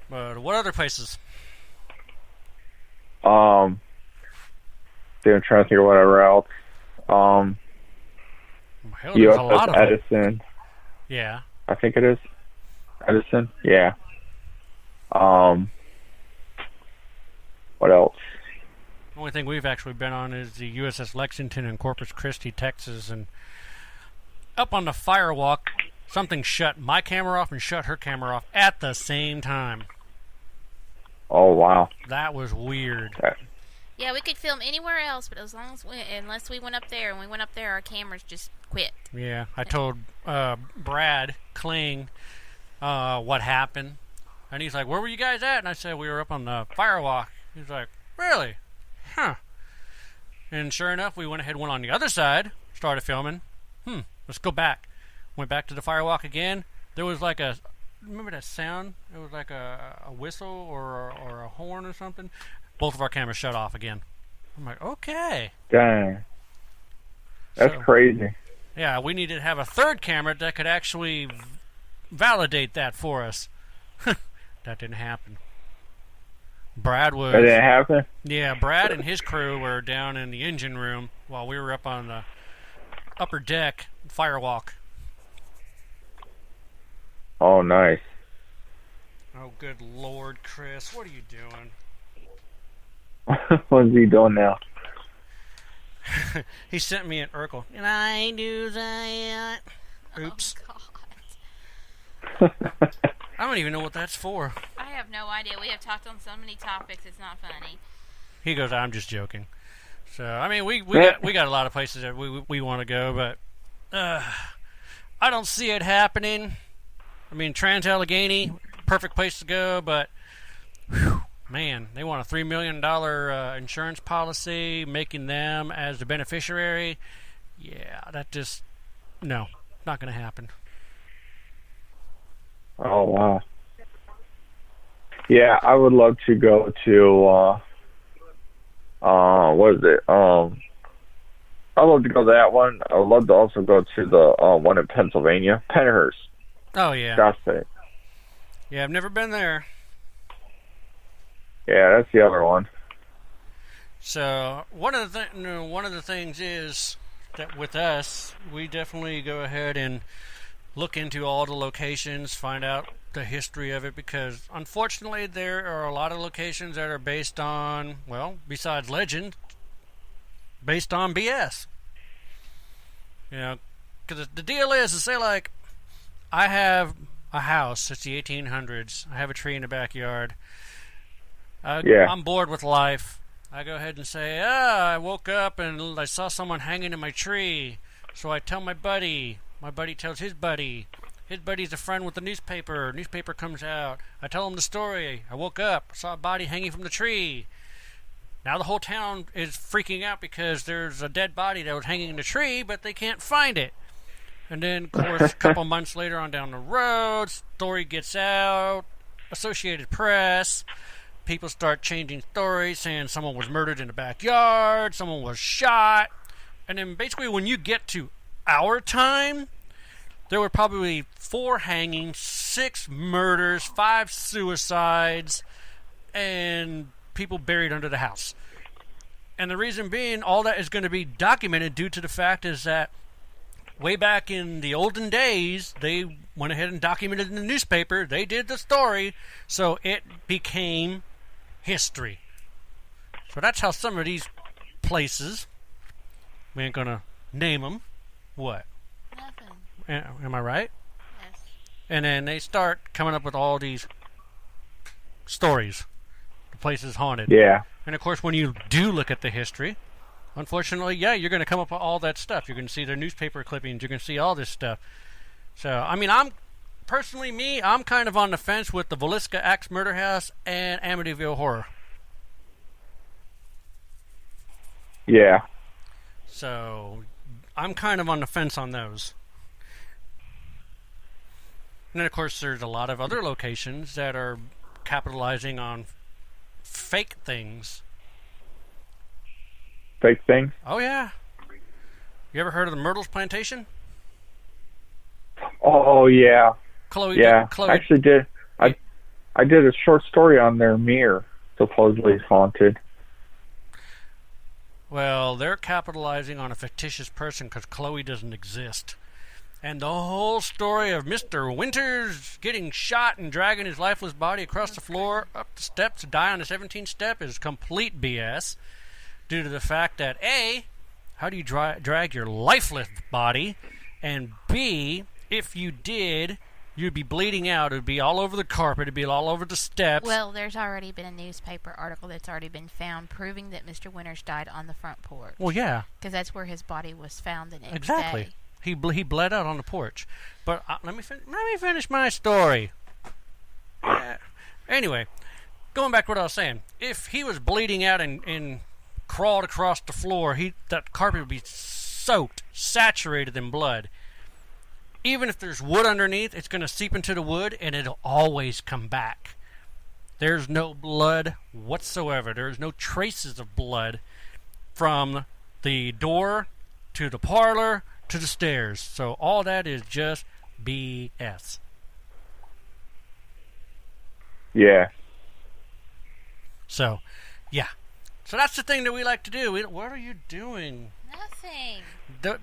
But what other places? I'm trying to think of whatever else. There's a lot of Edison. Yeah. I think it is. Edison? Yeah. What else? The only thing we've actually been on is the USS Lexington in Corpus Christi, Texas, and up on the firewalk, something shut my camera off and shut her camera off at the same time. Oh, wow. That was weird. Yeah, we could film anywhere else, but unless we went up there, and we went up there, our cameras just quit. Yeah, I told Brad Kling what happened, and he's like, "Where were you guys at?" And I said, "We were up on the firewalk." He's like, "Really? Huh?" And sure enough, we went on the other side, started filming. Let's go back. Went back to the firewalk again. There was like remember that sound? It was like a whistle or a horn or something. Both of our cameras shut off again. I'm like, okay. Dang. That's crazy. Yeah, we needed to have a third camera that could actually validate that for us. That didn't happen. That didn't happen? Yeah, Brad and his crew were down in the engine room while we were up on the upper deck, firewalk. Oh, nice. Oh, good Lord, Chris, what are you doing? What's he doing now? Oh, He sent me an Urkel. And I do that. Oops. Oh, I don't even know what that's for. I have no idea. We have talked on so many topics, it's not funny. He goes, I'm just joking. So, I mean, we got a lot of places that we want to go, but I don't see it happening. I mean, Trans-Allegheny, perfect place to go, but whew, man, they want a $3 million insurance policy, making them as the beneficiary. Yeah, that just, no, not going to happen. Oh, wow. Yeah, I would love to go to, what is it? I'd love to go to that one. I would love to also go to the one in Pennsylvania, Pennhurst. Oh, yeah. That's it. Yeah, I've never been there. Yeah, that's the other one. So one of the things is that with us, we definitely go ahead and look into all the locations, find out the history of it, because unfortunately there are a lot of locations that are based on, well, besides legend, based on BS. You know, because the deal is say like, I have a house, it's the 1800s, I have a tree in the backyard. I'm bored with life. I go ahead and say, I woke up and I saw someone hanging in my tree. So I tell my buddy tells his buddy's a friend with the newspaper. Newspaper comes out. I tell him the story. I woke up, saw a body hanging from the tree. Now the whole town is freaking out because there's a dead body that was hanging in the tree, but they can't find it. And then, of course, a couple months later on down the road, story gets out, Associated Press, people start changing stories, saying someone was murdered in the backyard, someone was shot. And then basically when you get to our time, there were probably 4 hangings, 6 murders, 5 suicides, and people buried under the house. And the reason being, all that is going to be documented due to the fact is that way back in the olden days, they went ahead and documented in the newspaper. They did the story, so it became history. So that's how some of these places, we ain't going to name them, what? Nothing. Am I right? Yes. And then they start coming up with all these stories. The place is haunted. Yeah. And of course, when you do look at the history, unfortunately, yeah, you're going to come up with all that stuff. You're going to see their newspaper clippings. You're going to see all this stuff. So, I mean, I'm kind of on the fence with the Villisca Axe Murder House and Amityville Horror. Yeah. So, I'm kind of on the fence on those. And then, of course, there's a lot of other locations that are capitalizing on fake things. Fake things? Oh, yeah. You ever heard of the Myrtles Plantation? Oh, yeah. Chloe. I actually did. I did a short story on their mirror, supposedly it's haunted. Well, they're capitalizing on a fictitious person because Chloe doesn't exist. And the whole story of Mr. Winters getting shot and dragging his lifeless body across the floor, up the steps to die on the 17th step is complete BS. Due to the fact that, A, how do you drag your lifeless body? And B, if you did, you'd be bleeding out. It would be all over the carpet. It would be all over the steps. Well, there's already been a newspaper article that's already been found proving that Mr. Winters died on the front porch. Well, yeah. Because that's where his body was found the next Exactly. day. He bled out on the porch. But let me finish my story. Anyway, going back to what I was saying. If he was bleeding out and crawled across the floor, that carpet would be soaked, saturated in blood. Even if there's wood underneath, it's going to seep into the wood, and it'll always come back. There's no blood whatsoever. There's no traces of blood from the door to the parlor to the stairs. So all that is just BS. Yeah. So, yeah. So that's the thing that we like to do. What are you doing? Nothing.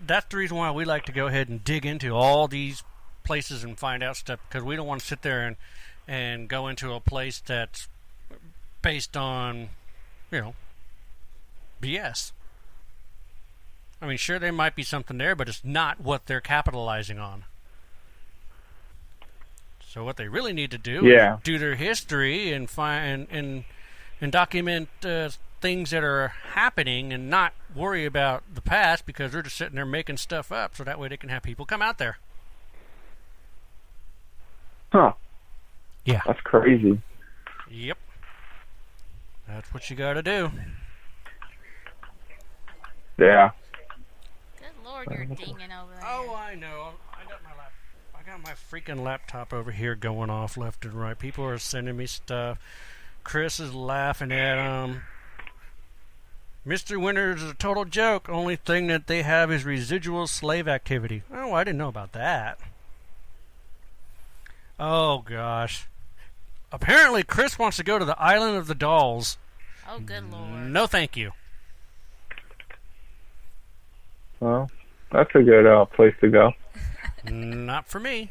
That's the reason why we like to go ahead and dig into all these places and find out stuff, because we don't want to sit there and go into a place that's based on, BS. I mean, sure, there might be something there, but it's not what they're capitalizing on. So what they really need to do is do their history and find and document things that are happening and not worry about the past, because they're just sitting there making stuff up so that way they can have people come out there. Huh. Yeah. That's crazy. Yep. That's what you got to do. Yeah. Good Lord, you're dinging over there. Oh, I know. I got my freaking laptop over here going off left and right. People are sending me stuff. Chris is laughing at them. Mr. Winters is a total joke. Only thing that they have is residual slave activity. Oh, I didn't know about that. Oh, gosh. Apparently, Chris wants to go to the Island of the Dolls. Oh, good Lord. No, thank you. Well, that's a good place to go. Not for me.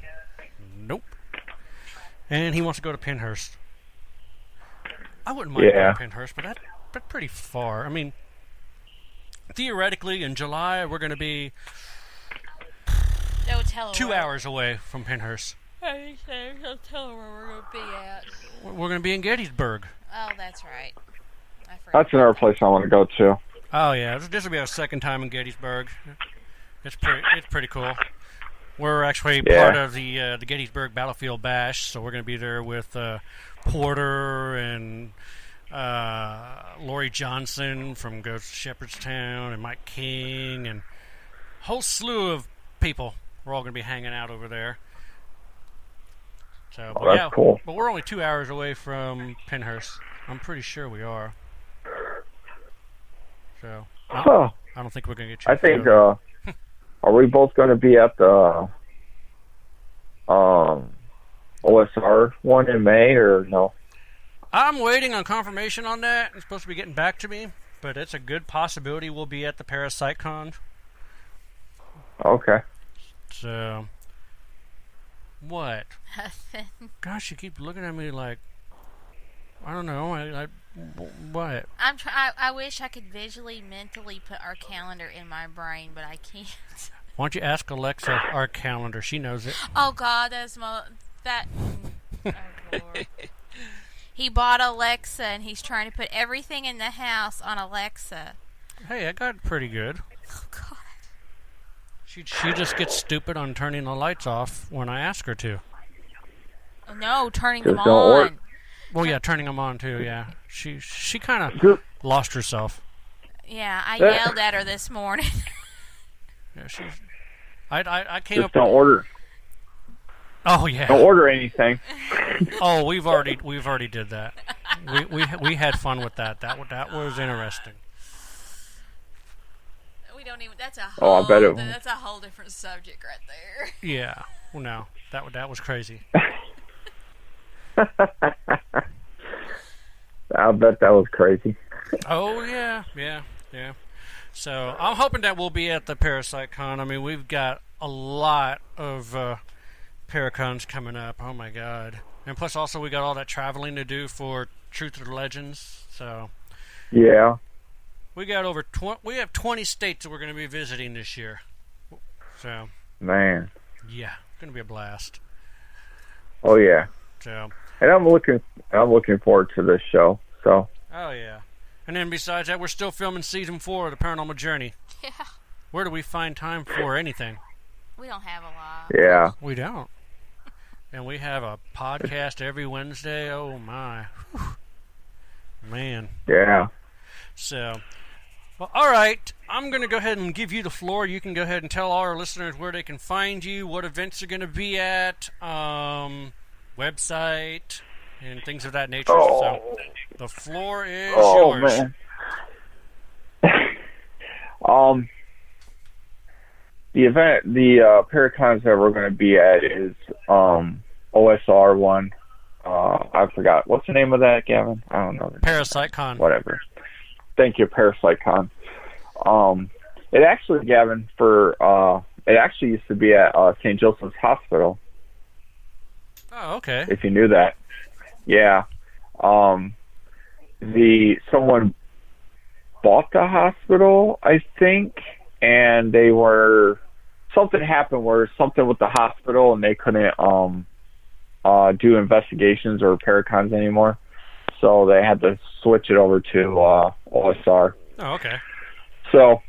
Nope. And he wants to go to Pinehurst. I wouldn't mind going to Pinehurst, but that's pretty far. I mean, theoretically, in July, we're going to be 2 hours away from Pinehurst. Hey, don't tell her where we're going to be at. We're going to be in Gettysburg. Oh, that's right. That's another place I want to go to. Oh, yeah. This will be our second time in Gettysburg. It's pretty cool. We're actually part of the Gettysburg Battlefield Bash, so we're going to be there with Porter and Lori Johnson from Ghost of Shepherdstown and Mike King and a whole slew of people. We're all going to be hanging out over there. So, Oh, that's cool. But we're only 2 hours away from Pinhurst. I'm pretty sure we are. So, I don't think we're going to get you. I think, are we both going to be at the OSR one in May, or no? I'm waiting on confirmation on that. It's supposed to be getting back to me, but it's a good possibility we'll be at the ParasiteCon. Okay. So, what? Gosh, you keep looking at me like, I don't know. What? I wish I could visually, mentally put our calendar in my brain, but I can't. Why don't you ask Alexa our calendar? She knows it. Oh God, Oh Lord. He bought Alexa, and he's trying to put everything in the house on Alexa. Hey, I got it pretty good. Oh God. She just gets stupid on turning the lights off when I ask her to. No, turning them on. Well, yeah, turning them on too. Yeah, she kind of lost herself. Yeah, I yelled at her this morning. Yeah, I came Just up. Don't order. Oh yeah. Don't order anything. Oh, we've already did that. We had fun with that. That was interesting. We don't even. That's a whole. I bet it. That's a whole different subject right there. Yeah. Well, no, that was crazy. I'll bet that was crazy. Oh yeah. So I'm hoping that we'll be at the ParasiteCon. I mean, we've got a lot of Paracons coming up. Oh my God! And plus, also we got all that traveling to do for Truth or Legends. So yeah, we got we have 20 states that we're going to be visiting this year. So man, yeah, it's going to be a blast. Oh yeah. So. And I'm looking forward to this show. So. Oh yeah. And then besides that, we're still filming season 4 of the Paranormal Journey. Yeah. Where do we find time for anything? We don't have a lot. Yeah. We don't. And we have a podcast every Wednesday. Oh my. Whew. Man. Yeah. So, well, all right. I'm going to go ahead and give you the floor. You can go ahead and tell all our listeners where they can find you, what events you're going to be at, website, and things of that nature. Oh. So the floor is yours. Man. The Paracons that we're going to be at is OSR one. I forgot. What's the name of that, Gavin? I don't know. ParasiteCon. Whatever. Thank you, ParasiteCon. It actually, Gavin, it actually used to be at St. Joseph's Hospital. Oh, okay. If you knew that. Yeah. Someone bought the hospital, I think, and something happened where something with the hospital, and they couldn't do investigations or Paracons anymore. So they had to switch it over to OSR. Oh, okay. So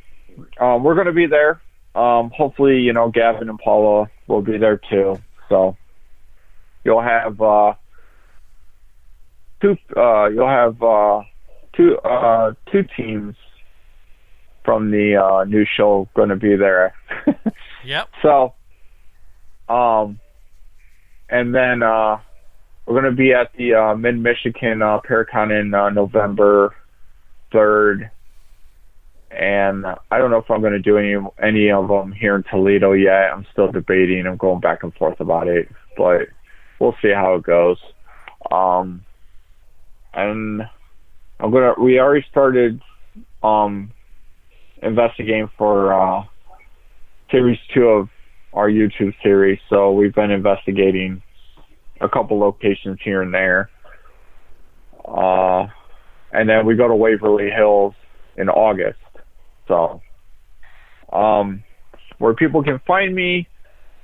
we're going to be there. Hopefully, Gavin and Paula will be there too. So you'll have two teams from the new show going to be there. Yep. So, and then we're going to be at the Mid-Michigan Paracon in November 3rd. And I don't know if I'm going to do any of them here in Toledo yet. I'm still debating. I'm going back and forth about it, but we'll see how it goes. And we already started investigating for series 2 of our YouTube series. So we've been investigating a couple locations here and there. And then we go to Waverly Hills in August. So, where people can find me,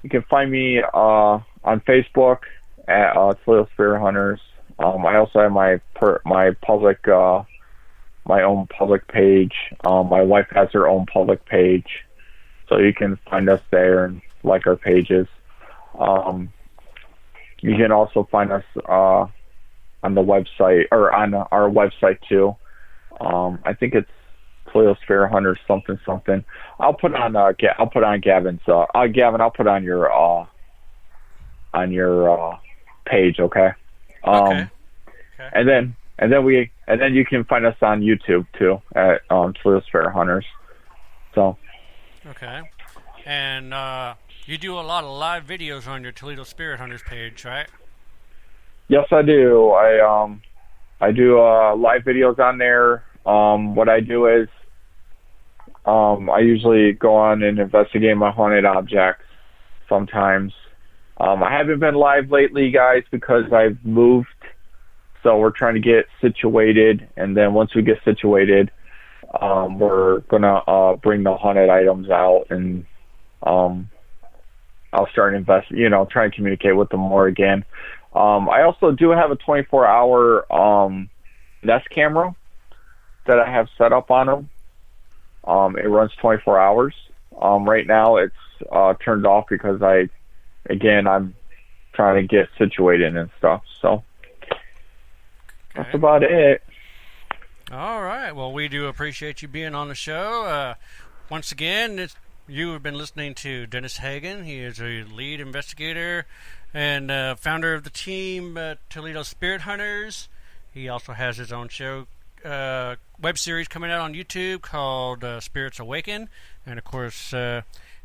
you can find me on Facebook at Toledo Spirit Hunters. I also have my public, my own public page. My wife has her own public page, so you can find us there and like our pages. You can also find us on the website, or on our website too. I think it's Toledo Spirit Hunters something. I'll put on Gavin's. Gavin, I'll put on your page. Okay. Okay. And then you can find us on YouTube too at Toledo Spirit Hunters. So. Okay. And you do a lot of live videos on your Toledo Spirit Hunters page, right? Yes, I do. I do live videos on there. What I do is I usually go on and investigate my haunted objects sometimes. I haven't been live lately, guys, because I've moved. So we're trying to get situated, and then once we get situated, we're going to bring the haunted items out, and I'll start try and communicate with them more again. I also do have a 24-hour Nest camera that I have set up on them. It runs 24 hours. Right now it's turned off because I'm trying to get situated and stuff. So that's about it. All right. Well, we do appreciate you being on the show. Once again, you have been listening to Dennis Hagan. He is a lead investigator and founder of the team Toledo Spirit Hunters. He also has his own show, web series coming out on YouTube called Spirits Awaken. And, of course,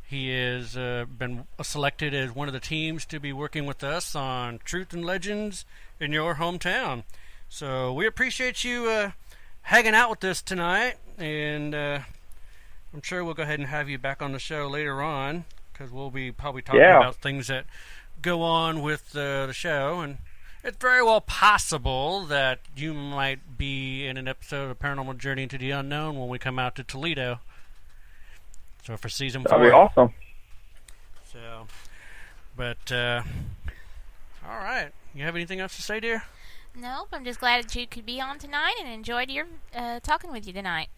he has been selected as one of the teams to be working with us on Truth and Legends in your hometown. So we appreciate you hanging out with us tonight, and I'm sure we'll go ahead and have you back on the show later on, because we'll be probably talking about things that go on with the show, and it's very well possible that you might be in an episode of Paranormal Journey into the Unknown when we come out to Toledo. So for season 4. That'd be awesome. So, but all right. You have anything else to say, dear? Nope. I'm just glad that you could be on tonight and enjoyed your talking with you tonight.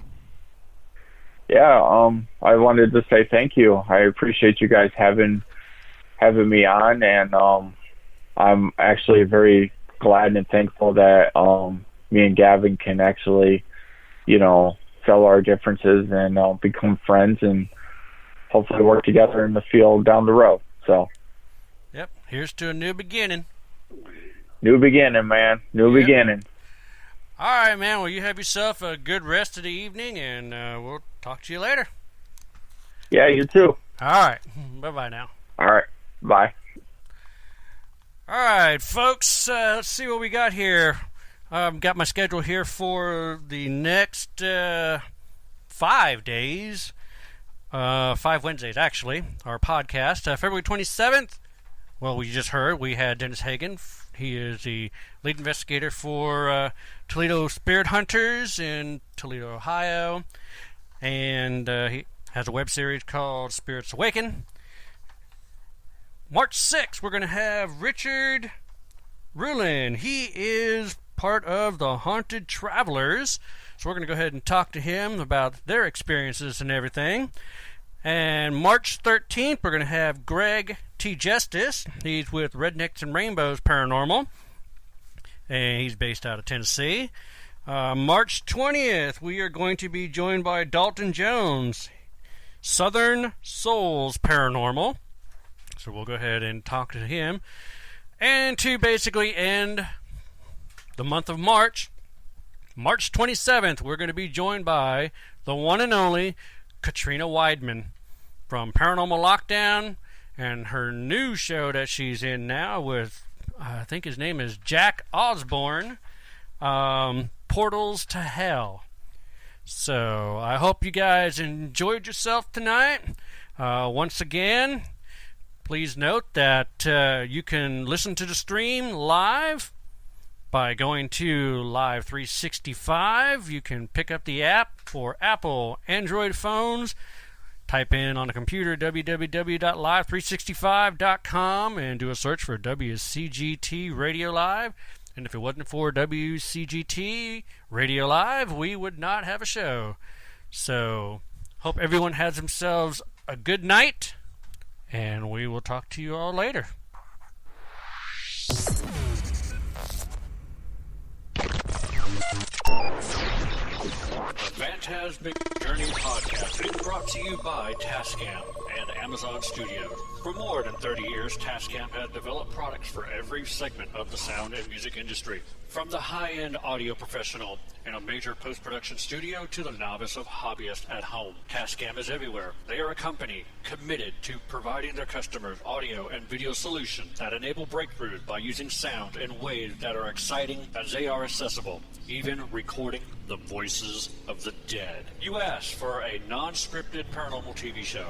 Yeah. I wanted to say thank you. I appreciate you guys having me on, and I'm actually very glad and thankful that me and Gavin can actually, settle our differences and become friends and hopefully work together in the field down the road. So. Yep. Here's to a new beginning. New beginning, man. New beginning. All right, man. Well, you have yourself a good rest of the evening, and we'll talk to you later. Yeah, you too. All right. Bye-bye now. All right. Bye. All right, folks. Let's see what we got here. I've got my schedule here for the next 5 days. 5 Wednesdays, actually. Our podcast. February 27th. Well, we just heard we had Dennis Hagan. He is the lead investigator for Toledo Spirit Hunters in Toledo, Ohio. And he has a web series called Spirits Awaken. March 6th, we're going to have Richard Rulin. He is part of the Haunted Travelers. So we're going to go ahead and talk to him about their experiences and everything. And March 13th, we're going to have Greg T. Justice. He's with Rednecks and Rainbows Paranormal, and he's based out of Tennessee. March 20th, we are going to be joined by Dalton Jones, Southern Souls Paranormal. So we'll go ahead and talk to him. And to basically end the month of March, March 27th, we're going to be joined by the one and only Katrina Weidman from Paranormal Lockdown and her new show that she's in now with, I think his name is Jack Osborne, Portals to Hell. So I hope you guys enjoyed yourself tonight. Once again, please note that you can listen to the stream live by going to Live 365. You can pick up the app for Apple, Android phones. Type in on a computer www.live365.com and do a search for WCGT Radio Live. And if it wasn't for WCGT Radio Live, we would not have a show. So, hope everyone has themselves a good night, and we will talk to you all later. The Phantasmic Journey Podcast is brought to you by Tascam and Amazon Studios. For more than 30 years, Tascam has developed products for every segment of the sound and music industry. From the high-end audio professional in a major post-production studio to the novice of hobbyist at home, Tascam is everywhere. They are a company committed to providing their customers audio and video solutions that enable breakthroughs by using sound in ways that are exciting as they are accessible, even recording the voices of the dead. You asked for a non-scripted paranormal TV show.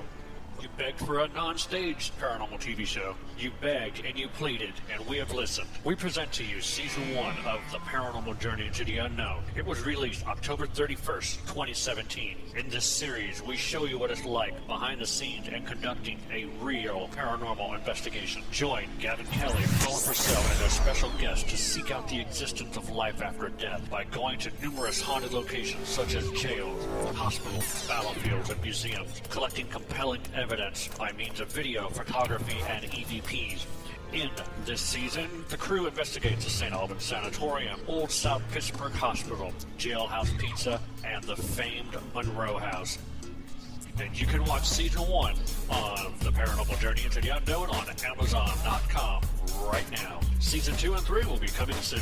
You begged for a non-staged paranormal TV show. You begged and you pleaded, and we have listened. We present to you Season 1 of The Paranormal Journey into the Unknown. It was released October 31st, 2017. In this series, we show you what it's like behind the scenes and conducting a real paranormal investigation. Join Gavin Kelly, Colin Purcell, and their special guests to seek out the existence of life after death by going to numerous haunted locations such as jails, hospitals, battlefields, and museums, collecting compelling evidence by means of video, photography, and EVPs. In this season, the crew investigates the St. Albans Sanatorium, Old South Pittsburgh Hospital, Jailhouse Pizza, and the famed Monroe House. And you can watch Season 1 of The Paranormal Journey into the Unknown on Amazon.com right now. Season 2 and 3 will be coming soon.